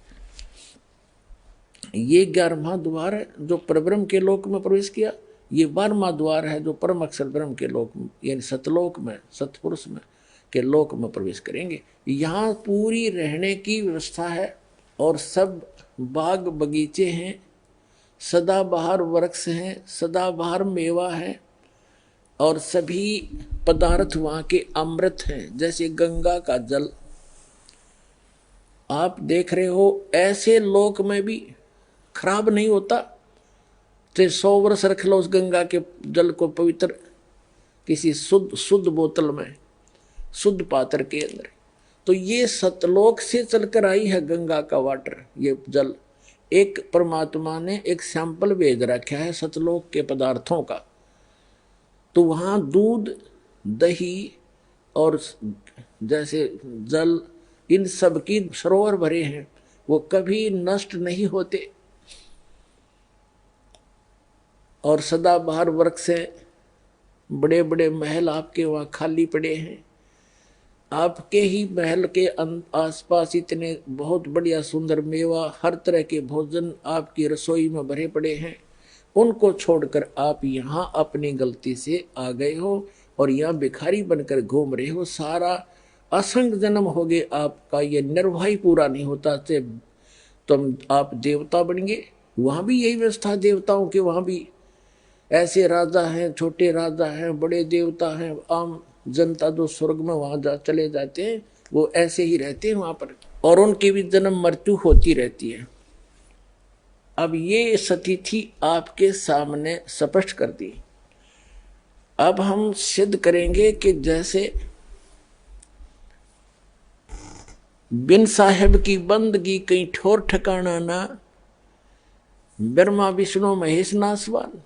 ये 11वां द्वार है जो परब्रह्म के लोक में प्रवेश किया। ये 12वां द्वार है जो परम अक्षर ब्रह्म के लोक में, यानी सतलोक में, सतपुरुष में के लोक में प्रवेश करेंगे। यहाँ पूरी रहने की व्यवस्था है, और सब बाग बगीचे हैं, सदाबहार वृक्ष हैं, सदाबहार मेवा है, और सभी पदार्थ वहां के अमृत हैं। जैसे गंगा का जल आप देख रहे हो, ऐसे लोक में भी खराब नहीं होता। तो 100 वर्ष रख लो उस गंगा के जल को पवित्र किसी शुद्ध बोतल में, शुद्ध पात्र के अंदर। तो ये सतलोक से चलकर आई है गंगा का वाटर, ये जल। एक परमात्मा ने एक सैंपल भेज रखा है सतलोक के पदार्थों का। तो वहां दूध, दही और जैसे जल, इन सब की सरोवर भरे हैं, वो कभी नष्ट नहीं होते। और सदाबहार वृक्ष से बड़े बड़े महल आपके वहाँ खाली पड़े हैं। आपके ही महल के आसपास इतने बहुत बढ़िया सुंदर मेवा, हर तरह के भोजन आपकी रसोई में भरे पड़े हैं। उनको छोड़कर आप यहाँ अपनी गलती से आ गए हो और यहाँ भिखारी बनकर घूम रहे हो। सारा असंख्य जन्म हो गए आपका, ये निर्वाह ही पूरा नहीं होता। तुम आप देवता बन गए। वहाँ भी यही व्यवस्था देवताओं के, वहाँ भी ऐसे राजा हैं, छोटे राजा हैं, बड़े देवता हैं। आम जनता जो स्वर्ग में वहां चले जाते हैं वो ऐसे ही रहते हैं वहां पर, और उनकी भी जन्म मृत्यु होती रहती है। अब ये स्थिति आपके सामने स्पष्ट कर दी। अब हम सिद्ध करेंगे कि जैसे बिन साहेब की बंदगी कहीं ठोर ठिकाना ना, ब्रह्मा विष्णु महेश नासवान,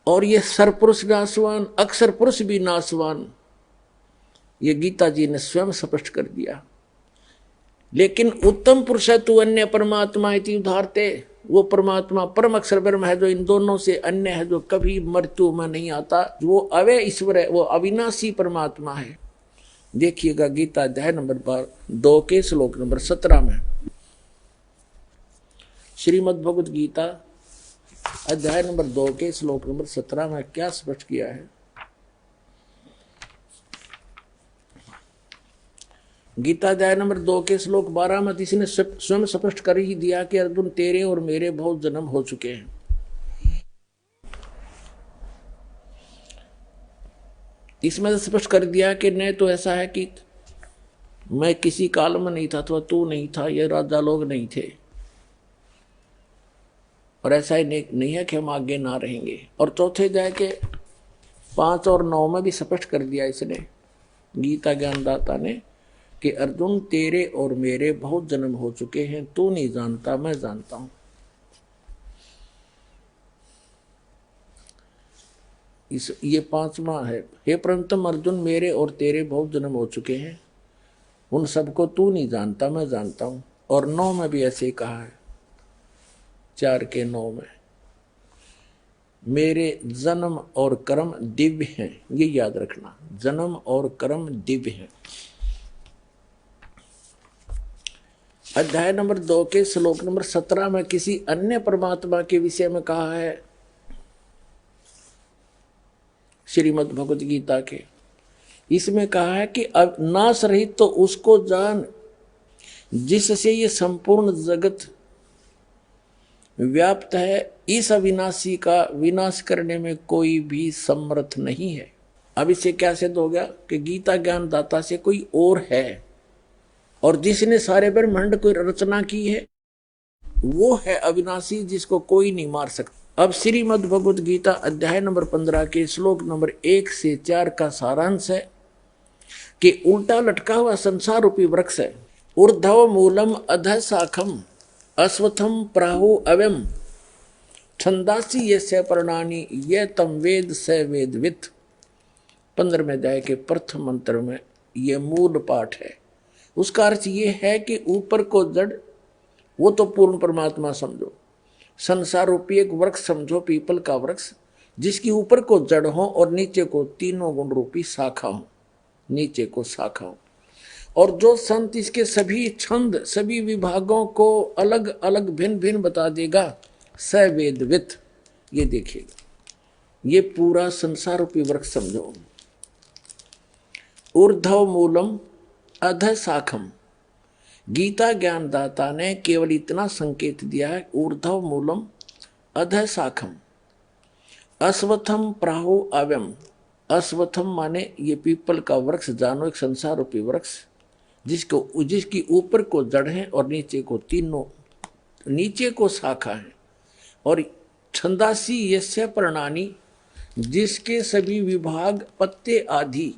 और ये सरपुरुष नासवान, अक्षर पुरुष भी नासवान, ये गीता जी ने स्वयं स्पष्ट कर दिया। लेकिन उत्तम पुरुष है तू अन्य परमात्मा इति उदाहरते, वो परमात्मा परम अक्षर ब्रह्म है जो इन दोनों से अन्य है, जो कभी मृत्यु में नहीं आता, वो अव्यय ईश्वर है, वो अविनाशी परमात्मा है। देखिएगा गीता अध्याय नंबर 2 के श्लोक नंबर 17 में, श्रीमद् भगवद गीता अध्याय नंबर 2 के श्लोक नंबर 17 में क्या स्पष्ट किया है। गीता अध्याय नंबर 2 के श्लोक 12 में इसने स्वयं स्पष्ट कर ही दिया कि अर्जुन तेरे और मेरे बहुत जन्म हो चुके हैं। इसमें स्पष्ट कर दिया कि न तो ऐसा है कि मैं किसी काल में नहीं था अथवा तू नहीं था, ये राजा लोग नहीं थे, और ऐसा ही नहीं है कि हम आगे ना रहेंगे। और चौथे अध्याय के 5 और 9 में भी स्पष्ट कर दिया इसने, गीता ज्ञानदाता ने, कि अर्जुन तेरे और मेरे बहुत जन्म हो चुके हैं, तू नहीं जानता मैं जानता हूं। ये 5वां है, हे परंतम अर्जुन मेरे और तेरे बहुत जन्म हो चुके हैं, उन सबको तू नहीं जानता मैं जानता हूं। और 9 में भी ऐसे ही कहा है, 4 के 9 में, मेरे जन्म और कर्म दिव्य हैं, ये याद रखना, जन्म और कर्म दिव्य हैं। अध्याय नंबर 2 के श्लोक नंबर 17 में किसी अन्य परमात्मा के विषय में कहा है, श्रीमद् भगवद गीता के, इसमें कहा है कि अब नाश रहित तो उसको जान जिससे ये संपूर्ण जगत व्याप्त है, इस अविनाशी का विनाश करने में कोई भी समर्थ नहीं है। अब इससे क्या सिद्ध हो गया कि गीता ज्ञान दाता से कोई और है, और जिसने सारे ब्रह्मांड को रचना की है वो है अविनाशी, जिसको कोई नहीं मार सकता। अब श्रीमद् भगवद गीता अध्याय नंबर 15 के श्लोक नंबर 1 से 4 का सारांश है कि उल्टा लटका हुआ संसार रूपी वृक्ष है, ऊर्ध्व मूलम अधः शाखम अश्वत्थम प्राहु अव्यम छंदासी यस्य पर्णानि ये तम वेद स वेदवित्। 15वें अध्याय के प्रथम मंत्र में ये मूल पाठ है। उसका अर्थ ये है कि ऊपर को जड़, वो तो पूर्ण परमात्मा समझो, संसार रूपी एक वृक्ष समझो, पीपल का वृक्ष, जिसकी ऊपर को जड़ हो और नीचे को तीनों गुण रूपी शाखा हो, नीचे को शाखा हो। और जो संत इसके सभी छंद, सभी विभागों को अलग अलग भिन्न भिन्न बता देगा, स वेदवित्। ये देखिएगा, ये पूरा संसार रूपी वृक्ष समझो। ऊर्ध्व मूलम अधः शाखम, गीता ज्ञानदाता ने केवल इतना संकेत दिया है, ऊर्ध्व मूलम अधः शाखम, अश्वत्थम प्राहु अव्यम। अश्वत्थम माने ये पीपल का वृक्ष, जानो एक संसार रूपी वृक्ष, जिसकी ऊपर को जड़ है और नीचे को तीनों, नीचे को शाखा है। और छंदासी यस्य पर्णानि, जिसके सभी विभाग पत्ते आदि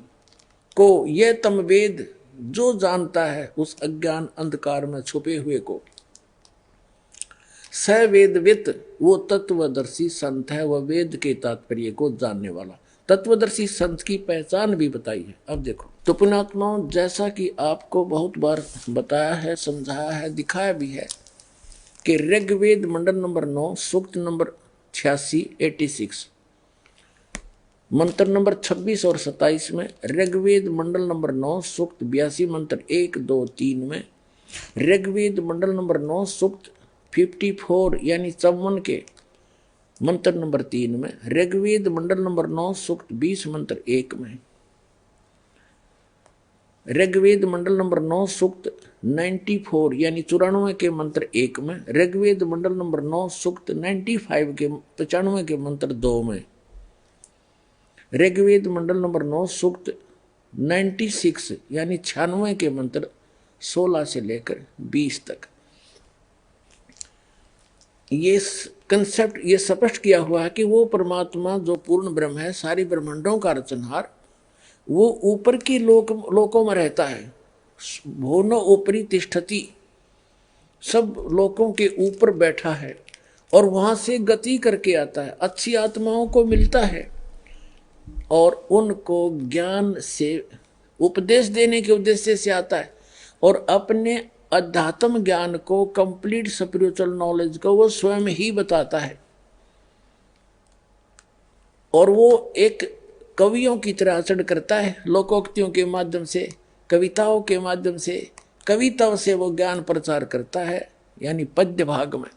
को, यह तम वेद, जो जानता है उस अज्ञान अंधकार में छुपे हुए को। स वेदवित, वो तत्वदर्शी संत है, वह वेद के तात्पर्य को जानने वाला। तत्वदर्शी संत की पहचान भी बताई है। अब देखो तो पुण्यात्माओं, जैसा कि आपको बहुत बार बताया है, समझाया है, दिखाया भी है कि ऋग्वेद मंडल नंबर 9 सूक्त नंबर 86 86, मंत्र नंबर 26 और 27 में, ऋग्वेद मंडल नंबर 9 सूक्त 82 मंत्र 1 2 3 में, ऋग्वेद मंडल नंबर 9 सूक्त 54 यानी 54 के मंत्र नंबर 3 में, ऋग्वेद मंडल नंबर 9 सूक्त 20 मंत्र 1 में, ऋग्वेद मंडल नंबर 9 सूक्त 94 यानी 94 के मंत्र 1 में, ऋग्वेद मंडल नंबर 9 सूक्त 95 के 95 के मंत्र 2 में, ऋग्वेद मंडल नंबर 9 सूक्त 96 यानी 96 के मंत्र 16 से लेकर 20 तक। ये कंसेप्ट ये स्पष्ट किया हुआ है कि वो परमात्मा जो पूर्ण ब्रह्म है, सारी ब्रह्मांडों का रचनहार, वो ऊपर की लोकों में रहता है। भुवन ऊपरी तिष्ठति, सब लोकों के ऊपर बैठा है और वहां से गति करके आता है, अच्छी आत्माओं को मिलता है और उनको ज्ञान से उपदेश देने के उद्देश्य से आता है और अपने अध्यात्म ज्ञान को, कंप्लीट स्पिरिचुअल नॉलेज को वो स्वयं ही बताता है। और वो एक कवियों की तरह आचरण करता है, लोकोक्तियों के माध्यम से, कविताओं के माध्यम से, कविताओं से वो ज्ञान प्रचार करता है, यानी पद्य भाग में।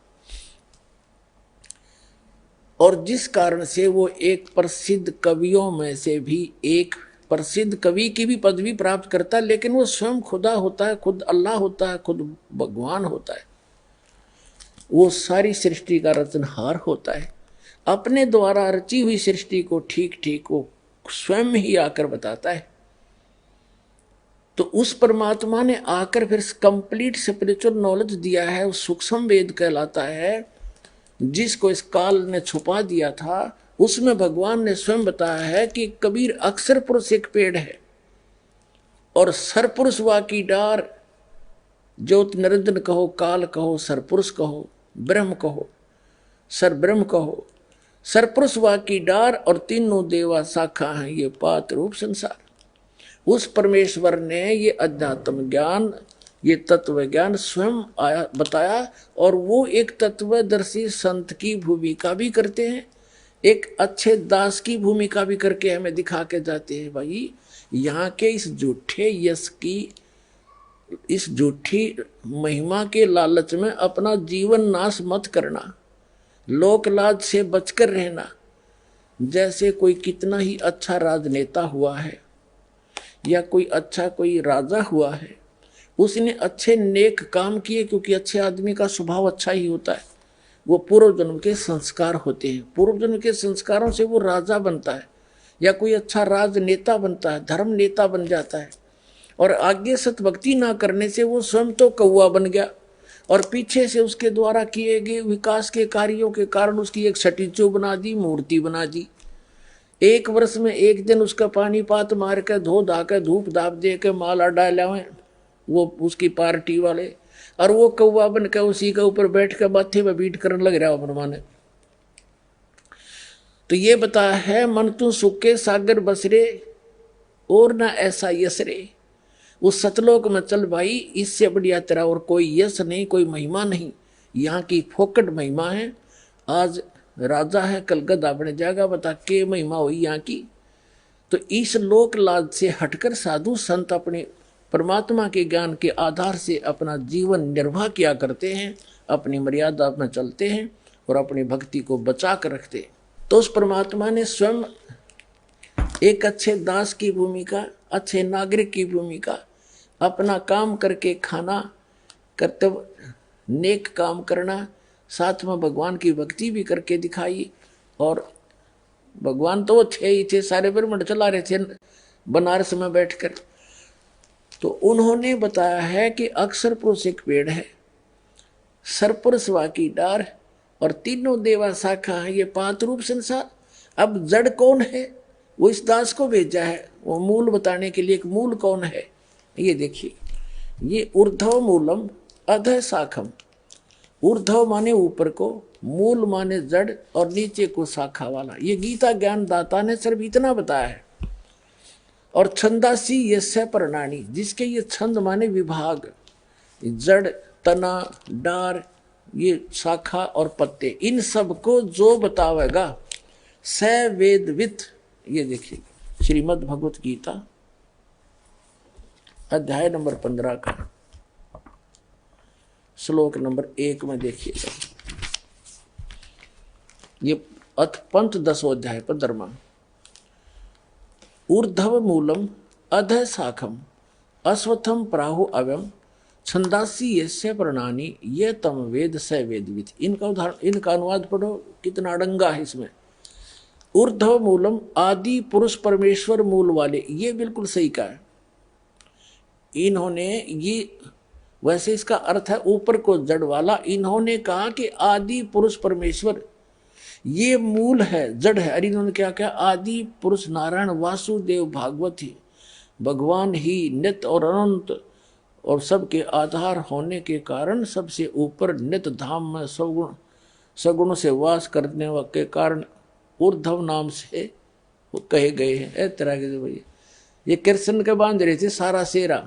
और जिस कारण से वो एक प्रसिद्ध कवियों में से भी एक प्रसिद्ध कवि की भी पदवी प्राप्त करता है, लेकिन वो स्वयं खुदा होता है, खुद अल्लाह होता है, खुद भगवान होता है। वो सारी सृष्टि का रचनहार होता है, अपने द्वारा रची हुई सृष्टि को ठीक ठीक वो स्वयं ही आकर बताता है। तो उस परमात्मा ने आकर फिर कंप्लीट स्पिरिचुअल नॉलेज दिया है, वो सूक्ष्म वेद कहलाता है, जिसको इस काल ने छुपा दिया था। उसमें भगवान ने स्वयं बताया है कि कबीर अक्षर पुरुष एक पेड़ है और सरपुरुष वा की डार, ज्योति निरंजन कहो, काल कहो, सरपुरुष कहो, ब्रह्म कहो, सर ब्रह्म कहो, सरपुरुष वा की डार और तीनों देवा शाखा हैं, ये पात रूप संसार। उस परमेश्वर ने ये अध्यात्म ज्ञान, ये तत्व ज्ञान स्वयं आया बताया और वो एक तत्वदर्शी संत की भूमिका भी करते हैं, एक अच्छे दास की भूमिका भी करके हमें दिखा के जाते हैं। भाई यहाँ के इस झूठे यश की, इस झूठी महिमा के लालच में अपना जीवन नाश मत करना, लोक लाज से बचकर रहना। जैसे कोई कितना ही अच्छा राजनेता हुआ है या कोई अच्छा कोई राजा हुआ है, उसने अच्छे नेक काम किए, क्योंकि अच्छे आदमी का स्वभाव अच्छा ही होता है, वो पूर्व जन्म के संस्कार होते हैं, पूर्व जन्म के संस्कारों से वो राजा बनता है या कोई अच्छा राजनेता बनता है, धर्म नेता बन जाता है। और आगे सतभक्ति ना करने से वो स्वयं तो कौवा बन गया और पीछे से उसके द्वारा किए गए विकास के कार्यों के कारण उसकी एक स्टैच्यू बना दी, मूर्ति बना दी। एक वर्ष में एक दिन उसका पानी पात मार के, धो धा के, धूप धाप दे के, माला डाला वो उसकी पार्टी वाले, और वो कौवा बन के उसी के ऊपर बैठ के माथे में बीट करने लग रहा है परमाने। तो ये बताया है, मन तू सुखे सागर बसरे और ना ऐसा यश रे। उस सतलोक में चल भाई, इससे बढ़िया तेरा और कोई यश नहीं, कोई महिमा नहीं। यहाँ की फोकट महिमा है। आज राजा है, कल गधा बन जाएगा, बता के महिमा हुई यहाँ की। तो इस लोक लाज से हटकर साधु संत अपने परमात्मा के ज्ञान के आधार से अपना जीवन निर्वाह किया करते हैं, अपनी मर्यादा में चलते हैं और अपनी भक्ति को बचा कर रखते हैं। तो उस परमात्मा ने स्वयं एक अच्छे दास की भूमिका, अच्छे नागरिक की भूमिका, अपना काम करके खाना, कर्तव्य नेक काम करना, साथ में भगवान की भक्ति भी करके दिखाई और भगवान तो वो थे ही थे, सारे ब्रह्मांड चला रहे थे बनारस में बैठकर। तो उन्होंने बताया है कि अक्षर पुरुष एक पेड़ है, सरपुरुष वाकी डार और तीनों देवा शाखा है, ये पांच रूप संसार। अब जड़ कौन है, वो इस दास को भेजा है वो मूल बताने के लिए। एक मूल कौन है, ये देखिए, ये ऊर्ध्व मूलम अधः शाखम। ऊर्ध्व माने ऊपर को, मूल माने जड़ और नीचे को शाखा वाला। ये गीता ज्ञान दाता ने सिर्फ इतना बताया है। और छंदासी यस्य प्रणानी, जिसके ये छंद माने विभाग, जड़, तना, डार, ये शाखा और पत्ते, इन सब को जो बतावेगा स वेदवित। ये देखिए श्रीमद् भगवत गीता अध्याय नंबर 15 का श्लोक नंबर 1 में देखिएगा। ये अथ पंथ 10वां अध्याय 15वां। ऊर्ध्व मूलम अधः शाखम अश्वत्थम प्राहु अव्यम छंदासी यस्य प्रणानी ये तम वेद स वेदवित। इनका उदाहरण, इनका अनुवाद पढ़ो, कितना अड़ंगा है इसमें। ऊर्ध्व मूलम, आदि पुरुष परमेश्वर मूल वाले, ये बिल्कुल सही कहा है इन्होंने। ये वैसे इसका अर्थ है ऊपर को जड़ वाला। इन्होंने कहा कि आदि पुरुष परमेश्वर ये मूल है, जड़ है। अरे इन्होंने क्या कहा, आदि पुरुष नारायण वासुदेव भागवत ही भगवान ही नित्य और अनंत और सबके आधार होने के कारण सबसे ऊपर नित्य धाम में सगुण से वास करने के कारण ऊर्ध्व नाम से वो कहे गए हैं। इस तरह के भैया ये कृष्ण के बांध रहे थे सारा सेरा।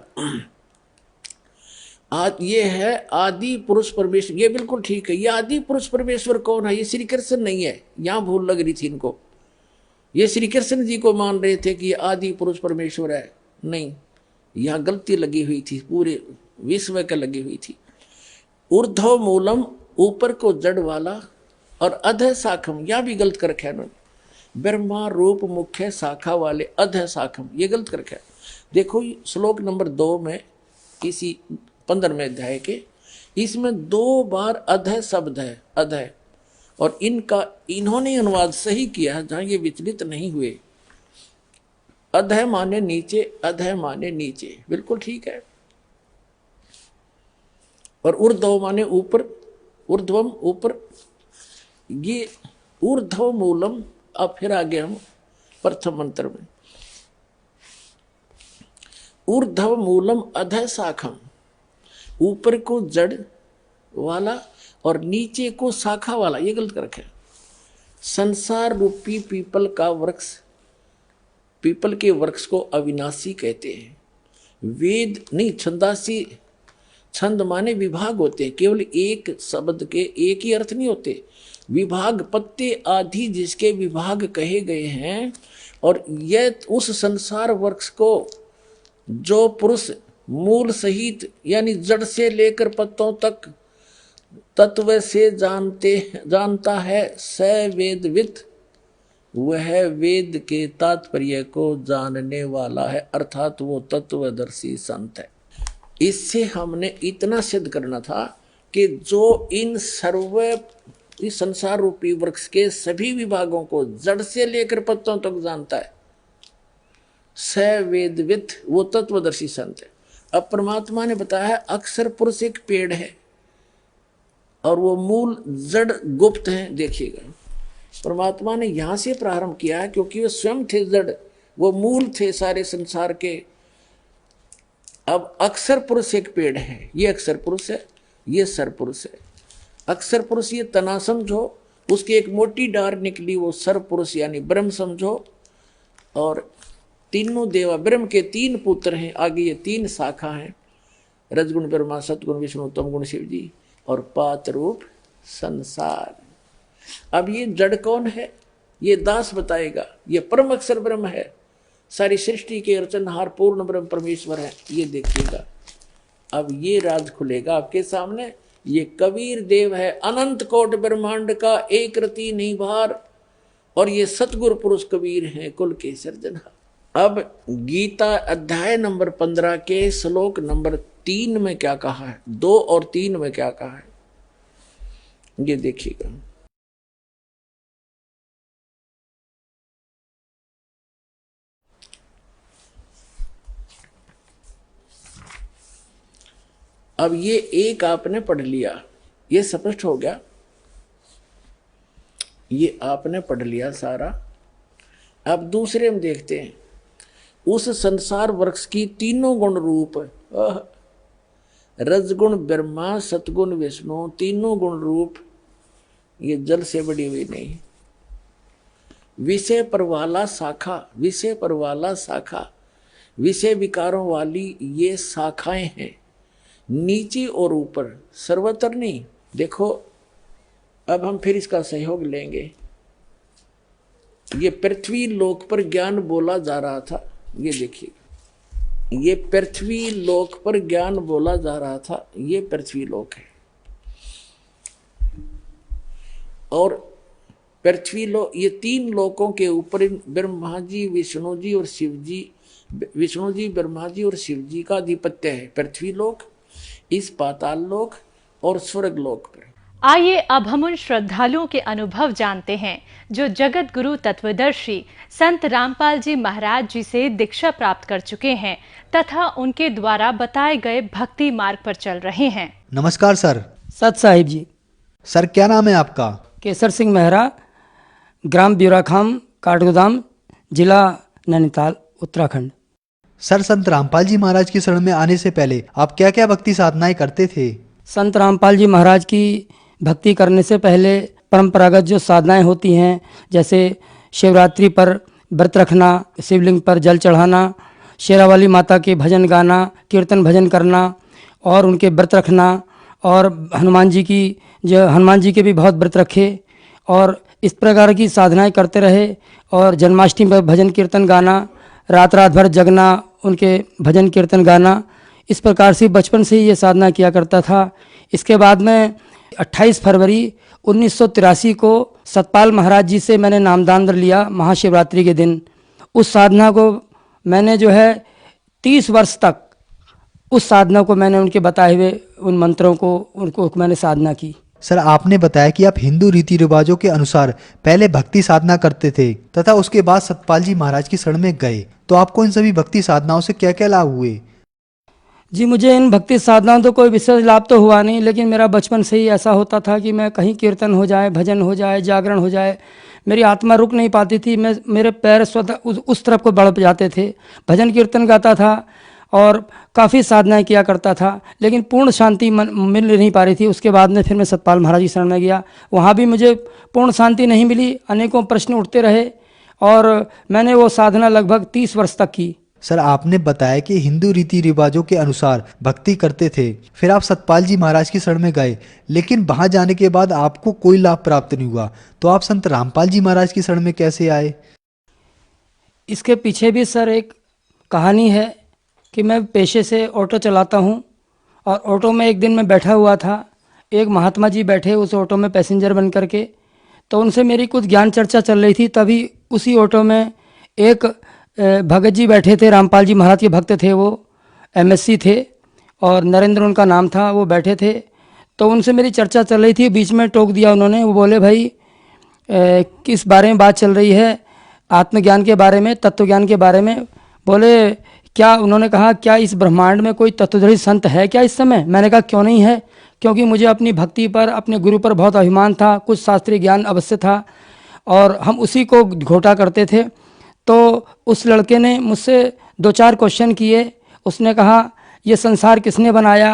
आज ये है आदि पुरुष परमेश्वर, ये बिल्कुल ठीक है। ये आदि पुरुष परमेश्वर कौन है, ये श्री कृष्ण नहीं है। यहां भूल लग रही थी इनको, ये श्री कृष्ण जी को मान रहे थे कि ये आदि पुरुष परमेश्वर है। नहीं, यहां गलती लगी हुई थी, पूरे विश्व के लगी हुई थी। ऊर्ध्व मूलम, ऊपर को जड़ वाला, और अधः शाखम, यह भी गलत कर रखा है उन्होंने। ब्रह्मा रूप मुख्य शाखा वाले अधः शाखम, ये गलत कर रखा है। देखो श्लोक नंबर 2 में, इसी 15वें अध्याय के, इसमें 2 बार अधः शब्द है, अधः। और इनका इन्होंने अनुवाद सही किया जहां ये विचलित नहीं हुए। अधः माने नीचे, अधः माने नीचे, बिल्कुल ठीक है। और ऊर्ध्व माने ऊपर, ऊर्ध्वम ऊपर। ये ऊर्ध्व मूलम। अब फिर आगे हम प्रथम मंत्र में, ऊर्ध्व मूलम अधः शाखम, ऊपर को जड़ वाला और नीचे को शाखा वाला, ये गलत कर रखे। संसार रूपी पीपल का वृक्ष, पीपल के वृक्ष को अविनाशी कहते हैं। वेद नहीं, छंदासी, छंद माने विभाग होते हैं। केवल एक शब्द के एक ही अर्थ नहीं होते, विभाग, पत्ते आदि जिसके विभाग कहे गए हैं। और यह उस संसार वृक्ष को जो पुरुष मूल सहित यानी जड़ से लेकर पत्तों तक तत्व से जानता है, स वेदवित, वह वेद के तात्पर्य को जानने वाला है, अर्थात वो तत्वदर्शी संत है। इससे हमने इतना सिद्ध करना था कि जो इन इस संसार रूपी वृक्ष के सभी विभागों को जड़ से लेकर पत्तों तक जानता है, स वेदवित, वो तत्वदर्शी संत है। अब परमात्मा ने बताया है अक्षर पुरुष एक पेड़ है और वो मूल जड़ गुप्त है। देखिएगा परमात्मा ने यहां से प्रारंभ किया है क्योंकि वो स्वयं थे जड़, वो मूल थे सारे संसार के। अब अक्षर पुरुष एक पेड़ है, ये अक्षर पुरुष है, ये सर पुरुष है। अक्षर पुरुष ये तना समझो, उसकी एक मोटी डार निकली वो सर पुरुष यानी ब्रह्म समझो। और तीनों देवा, ब्रह्म के 3 पुत्र हैं, आगे ये 3 शाखा हैं, रजगुण ब्रह्मा, सतगुण विष्णु, तम गुण शिव जी और पात रूप संसार। अब ये जड़ कौन है, ये दास बताएगा। ये परम अक्षर ब्रह्म है, सारी सृष्टि के रचनहार पूर्ण ब्रह्म परमेश्वर है। ये देखिएगा अब ये राज खुलेगा आपके सामने। ये कबीर देव है, अनंत कोट ब्रह्मांड का एक रति नहीं भार, और ये सतगुरु पुरुष कबीर हैं, कुल के सिरजनहार। अब गीता अध्याय नंबर 15 के श्लोक नंबर 3 में क्या कहा है, 2 और 3 में क्या कहा है, ये देखिएगा। अब ये एक आपने पढ़ लिया, ये स्पष्ट हो गया, ये आपने पढ़ लिया सारा। अब दूसरे में देखते हैं, उस संसार वृक्ष की तीनों गुण रूप, रजगुण ब्रह्मा सतगुण विष्णु, तीनों गुण रूप, ये जल से बड़ी हुई नहीं। विषय पर वाला शाखा, विषय पर वाला शाखा, विषय विकारों वाली ये शाखाएं हैं, नीचे और ऊपर, सर्वत्र नहीं। देखो अब हम फिर इसका सहयोग लेंगे। ये पृथ्वी लोक पर ज्ञान बोला जा रहा था, ये देखिए, ये पृथ्वी लोक पर ज्ञान बोला जा रहा था, ये पृथ्वी लोक है। और पृथ्वी लोक, ये तीन लोकों के ऊपर ब्रह्मा जी, विष्णु जी और शिव जी, विष्णु जी, ब्रह्मा जी और शिव जी का आधिपत्य है। पृथ्वी लोक, इस पाताल लोक और स्वर्ग लोक पर। आइए अब हम उन श्रद्धालुओं के अनुभव जानते हैं जो जगत गुरु तत्वदर्शी संत रामपाल जी महाराज जी से दीक्षा प्राप्त कर चुके हैं तथा उनके द्वारा बताए गए भक्ति मार्ग पर चल रहे हैं। नमस्कार सर। सत साहिब जी। सर क्या नाम है आपका? केसर सिंह मेहरा, ग्राम ब्यूराखाम, काठगोदाम, जिला नैनीताल, उत्तराखंड। सर, संत रामपाल जी महाराज की शरण में आने से पहले आप क्या क्या भक्ति साधनाएं करते थे? संत रामपाल जी महाराज की भक्ति करने से पहले परंपरागत जो साधनाएं होती हैं, जैसे शिवरात्रि पर व्रत रखना, शिवलिंग पर जल चढ़ाना, शेरावाली माता के भजन गाना, कीर्तन भजन करना और उनके व्रत रखना, और हनुमान जी के भी बहुत व्रत रखे और इस प्रकार की साधनाएं करते रहे। और जन्माष्टमी पर भजन कीर्तन गाना, रात भर जगना, उनके भजन कीर्तन गाना, इस प्रकार से बचपन से ही ये साधना किया करता था। इसके बाद में 28 फरवरी 1983 को सतपाल महाराज जी से मैंने नामदान लिया महाशिवरात्रि के दिन। उस साधना को मैंने जो है 30 वर्ष तक उस साधना को मैंने उनके बताए हुए उन मंत्रों को उनको मैंने साधना की। सर, आपने बताया कि आप हिंदू रीति रिवाजों के अनुसार पहले भक्ति साधना करते थे तथा उसके बाद सतपाल जी महाराज की शरण में गए, तो आपको इन सभी भक्ति साधनाओं से क्या क्या लाभ हुए? जी, मुझे इन भक्ति साधनाओं तो कोई विशेष लाभ तो हुआ नहीं, लेकिन मेरा बचपन से ही ऐसा होता था कि मैं कहीं कीर्तन हो जाए, भजन हो जाए, जागरण हो जाए, मेरी आत्मा रुक नहीं पाती थी। मेरे पैर स्वतः उस तरफ को बढ़ जाते थे। भजन कीर्तन गाता था और काफ़ी साधनाएं किया करता था, लेकिन पूर्ण शांति मिल नहीं पा रही थी। उसके बाद में फिर मैं सतपाल महाराज की शरण में गया, वहाँ भी मुझे पूर्ण शांति नहीं मिली, अनेकों प्रश्न उठते रहे और मैंने वो साधना लगभग 30 वर्ष तक की। सर, आपने बताया कि हिंदू रीति रिवाजों के अनुसार भक्ति करते थे, फिर आप सतपाल जी महाराज की शरण में गए, लेकिन वहां जाने के बाद आपको कोई लाभ प्राप्त नहीं हुआ, तो आप संत रामपाल जी महाराज की शरण में कैसे आए? इसके पीछे भी सर एक कहानी है कि मैं पेशे से ऑटो चलाता हूं और ऑटो में एक दिन मैं बैठा हुआ था, एक महात्मा जी बैठे उस ऑटो में पैसेंजर बन करके, तो उनसे मेरी कुछ ज्ञान चर्चा चल रही थी। तभी उसी ऑटो में एक भगत जी बैठे थे, रामपाल जी महाराज के भक्त थे, वो MSc थे और नरेंद्र उनका नाम था, वो बैठे थे। तो उनसे मेरी चर्चा चल रही थी, बीच में टोक दिया उन्होंने। वो बोले, भाई किस बारे में बात चल रही है? आत्मज्ञान के बारे में, तत्व ज्ञान के बारे में। बोले क्या? उन्होंने कहा, क्या इस ब्रह्मांड में कोई तत्वदर्शी संत है क्या इस समय? मैंने कहा क्यों नहीं है, क्योंकि मुझे अपनी भक्ति पर, अपने गुरु पर बहुत अभिमान था, कुछ शास्त्रीय ज्ञान अवश्य था और हम उसी को घोटा करते थे। तो उस लड़के ने मुझसे 2-4 क्वेश्चन किए। उसने कहा, ये संसार किसने बनाया,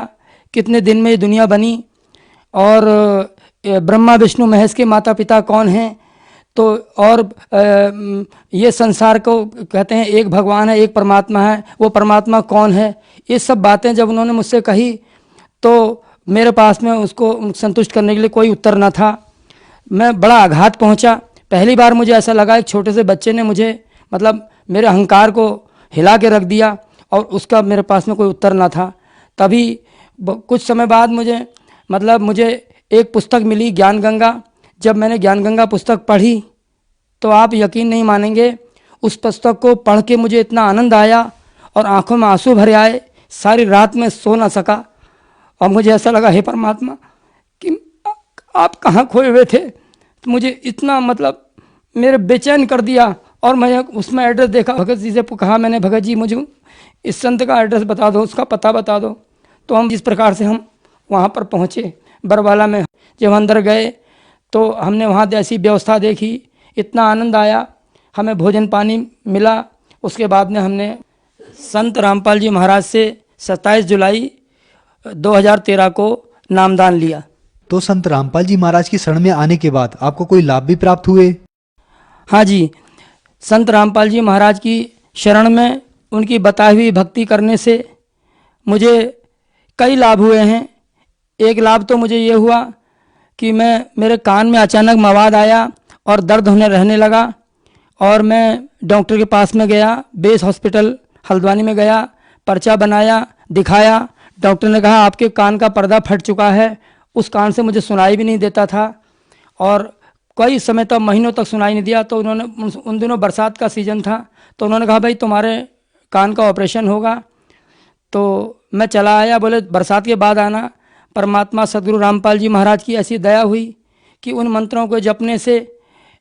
कितने दिन में ये दुनिया बनी, और ब्रह्मा विष्णु महेश के माता पिता कौन हैं, तो और ये संसार को कहते हैं एक भगवान है, एक परमात्मा है, वो परमात्मा कौन है। ये सब बातें जब उन्होंने मुझसे कही तो मेरे पास में उसको संतुष्ट करने के लिए कोई उत्तर न था। मैं बड़ा आघात पहुंचा। पहली बार मुझे ऐसा लगा एक छोटे से बच्चे ने मुझे, मतलब मेरे अहंकार को हिला के रख दिया और उसका मेरे पास में कोई उत्तर ना था। तभी कुछ समय बाद मुझे एक पुस्तक मिली, ज्ञान गंगा। जब मैंने ज्ञान गंगा पुस्तक पढ़ी तो आप यकीन नहीं मानेंगे, उस पुस्तक को पढ़ के मुझे इतना आनंद आया और आंखों में आंसू भरे आए। सारी रात में सो ना सका और मुझे ऐसा लगा, हे परमात्मा कि आप कहाँ खोए हुए थे। तो मुझे इतना मेरे बेचैन कर दिया और मैं उसमें एड्रेस देखा, भगत जी से कहा मैंने, भगत जी मुझे इस संत का एड्रेस बता दो, उसका पता बता दो। तो तो हम जिस प्रकार से हम वहाँ पर पहुँचे बरवाला में, जब अंदर गए तो हमने वहाँ जैसी व्यवस्था देखी, इतना आनंद आया, हमें भोजन पानी मिला। उसके बाद में हमने संत रामपाल जी महाराज से 27 जुलाई 2013 को नामदान लिया। तो संत रामपाल जी महाराज की शरण में आने के बाद आपको कोई लाभ भी प्राप्त हुए? हाँ जी, संत रामपाल जी महाराज की शरण में उनकी बताई हुई भक्ति करने से मुझे कई लाभ हुए हैं। एक लाभ तो मुझे ये हुआ कि मेरे कान में अचानक मवाद आया और दर्द होने रहने लगा, और मैं डॉक्टर के पास में गया, बेस हॉस्पिटल हल्द्वानी में गया, पर्चा बनाया, दिखाया। डॉक्टर ने कहा आपके कान का पर्दा फट चुका है। उस कान से मुझे सुनाई भी नहीं देता था और कई समय तक महीनों तक सुनाई नहीं दिया। तो उन्होंने, उन दिनों बरसात का सीज़न था, तो उन्होंने कहा भाई तुम्हारे कान का ऑपरेशन होगा। तो मैं चला आया, बोले बरसात के बाद आना। परमात्मा सदगुरु रामपाल जी महाराज की ऐसी दया हुई कि उन मंत्रों को जपने से,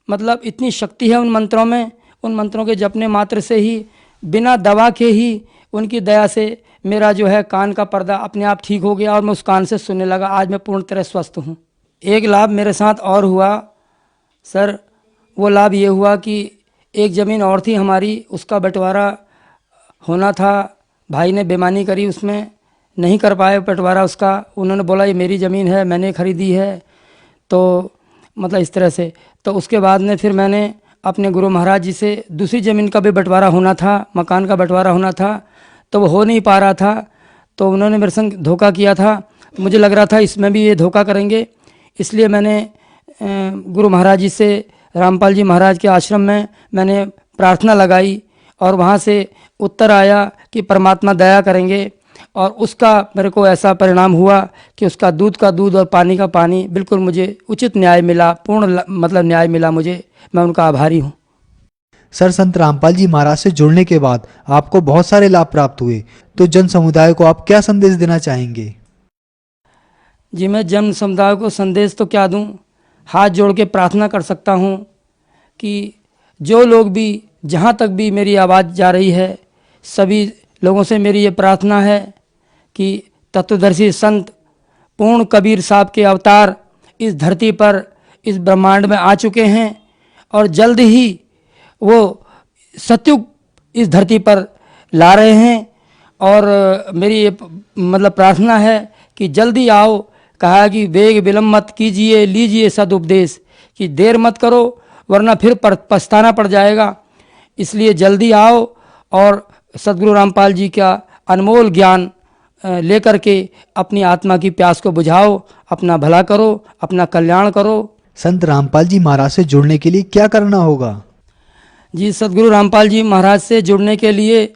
मतलब इतनी शक्ति है उन मंत्रों में, उन मंत्रों के जपने मात्र से ही, बिना दवा के ही उनकी दया से मेरा जो है कान का पर्दा अपने आप ठीक हो गया और मैं उस कान से सुनने लगा। आज मैं पूर्ण तरह स्वस्थ हूँ। एक लाभ मेरे साथ और हुआ सर, वो लाभ ये हुआ कि एक ज़मीन और थी हमारी, उसका बंटवारा होना था। भाई ने बेईमानी करी, उसमें नहीं कर पाए बंटवारा उसका। उन्होंने बोला ये मेरी ज़मीन है, मैंने खरीदी है, तो मतलब इस तरह से। तो उसके बाद में फिर मैंने अपने गुरु महाराज जी से दूसरी ज़मीन का भी बंटवारा होना था, मकान का बंटवारा होना था, तो वो हो नहीं पा रहा था। तो उन्होंने मेरे संग धोखा किया था। तो मुझे लग रहा था इसमें भी ये धोखा करेंगे, इसलिए मैंने गुरु महाराज जी से, रामपाल जी महाराज के आश्रम में मैंने प्रार्थना लगाई और वहाँ से उत्तर आया कि परमात्मा दया करेंगे। और उसका मेरे को ऐसा परिणाम हुआ कि उसका दूध का दूध और पानी का पानी, बिल्कुल मुझे उचित न्याय मिला, पूर्ण मतलब न्याय मिला मुझे। मैं उनका आभारी हूँ। सर, संत रामपाल जी महाराज से जुड़ने के बाद आपको बहुत सारे लाभ प्राप्त हुए, तो जन समुदाय को आप क्या संदेश देना चाहेंगे? जी, मैं जन समुदाय को संदेश तो क्या दूं, हाथ जोड़ के प्रार्थना कर सकता हूं कि जो लोग भी, जहां तक भी मेरी आवाज़ जा रही है, सभी लोगों से मेरी ये प्रार्थना है कि तत्वदर्शी संत पूर्ण कबीर साहब के अवतार इस धरती पर, इस ब्रह्मांड में आ चुके हैं और जल्द ही वो सतयुग इस धरती पर ला रहे हैं। और मेरी ये मतलब प्रार्थना है कि जल्दी आओ। कहा कि वेग विलंब मत कीजिए, लीजिए सदुपदेश, कि देर मत करो वरना फिर पछताना पड़ जाएगा। इसलिए जल्दी आओ और सदगुरु रामपाल जी का अनमोल ज्ञान लेकर के अपनी आत्मा की प्यास को बुझाओ, अपना भला करो, अपना कल्याण करो। संत रामपाल जी महाराज से जुड़ने के लिए क्या करना होगा? जी, सदगुरु रामपाल जी महाराज से जुड़ने के लिए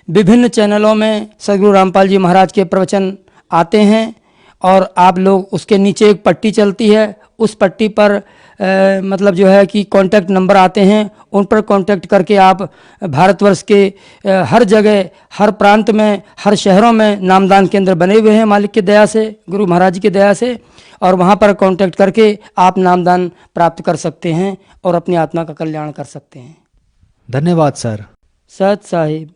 विभिन्न चैनलों में सदगुरु रामपाल जी महाराज के प्रवचन आते हैं और आप लोग, उसके नीचे एक पट्टी चलती है, उस पट्टी पर मतलब जो है कि कांटेक्ट नंबर आते हैं, उन पर कांटेक्ट करके आप भारतवर्ष के हर जगह, हर प्रांत में, हर शहरों में नामदान केंद्र बने हुए हैं मालिक की दया से, गुरु महाराज की दया से, और वहाँ पर कांटेक्ट करके आप नामदान प्राप्त कर सकते हैं और अपनी आत्मा का कल्याण कर सकते हैं। धन्यवाद सर। सत साहिब।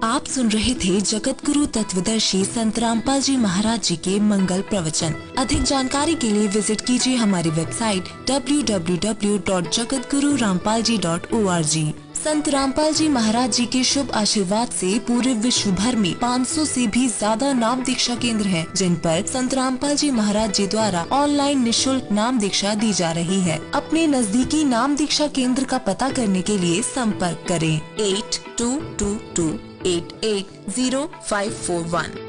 आप सुन रहे थे जगत गुरु तत्वदर्शी संत रामपाल जी महाराज जी के मंगल प्रवचन। अधिक जानकारी के लिए विजिट कीजिए हमारी वेबसाइट www.jagatgururampalji.org। संत रामपाल जी महाराज जी के शुभ आशीर्वाद से पूरे विश्व भर में 500 से भी ज्यादा नाम दीक्षा केंद्र हैं, जिन पर संत रामपाल जी महाराज जी द्वारा ऑनलाइन निशुल्क नाम दीक्षा दी जा रही है। अपने नजदीकी नाम दीक्षा केंद्र का पता करने के लिए संपर्क करें 8222880541।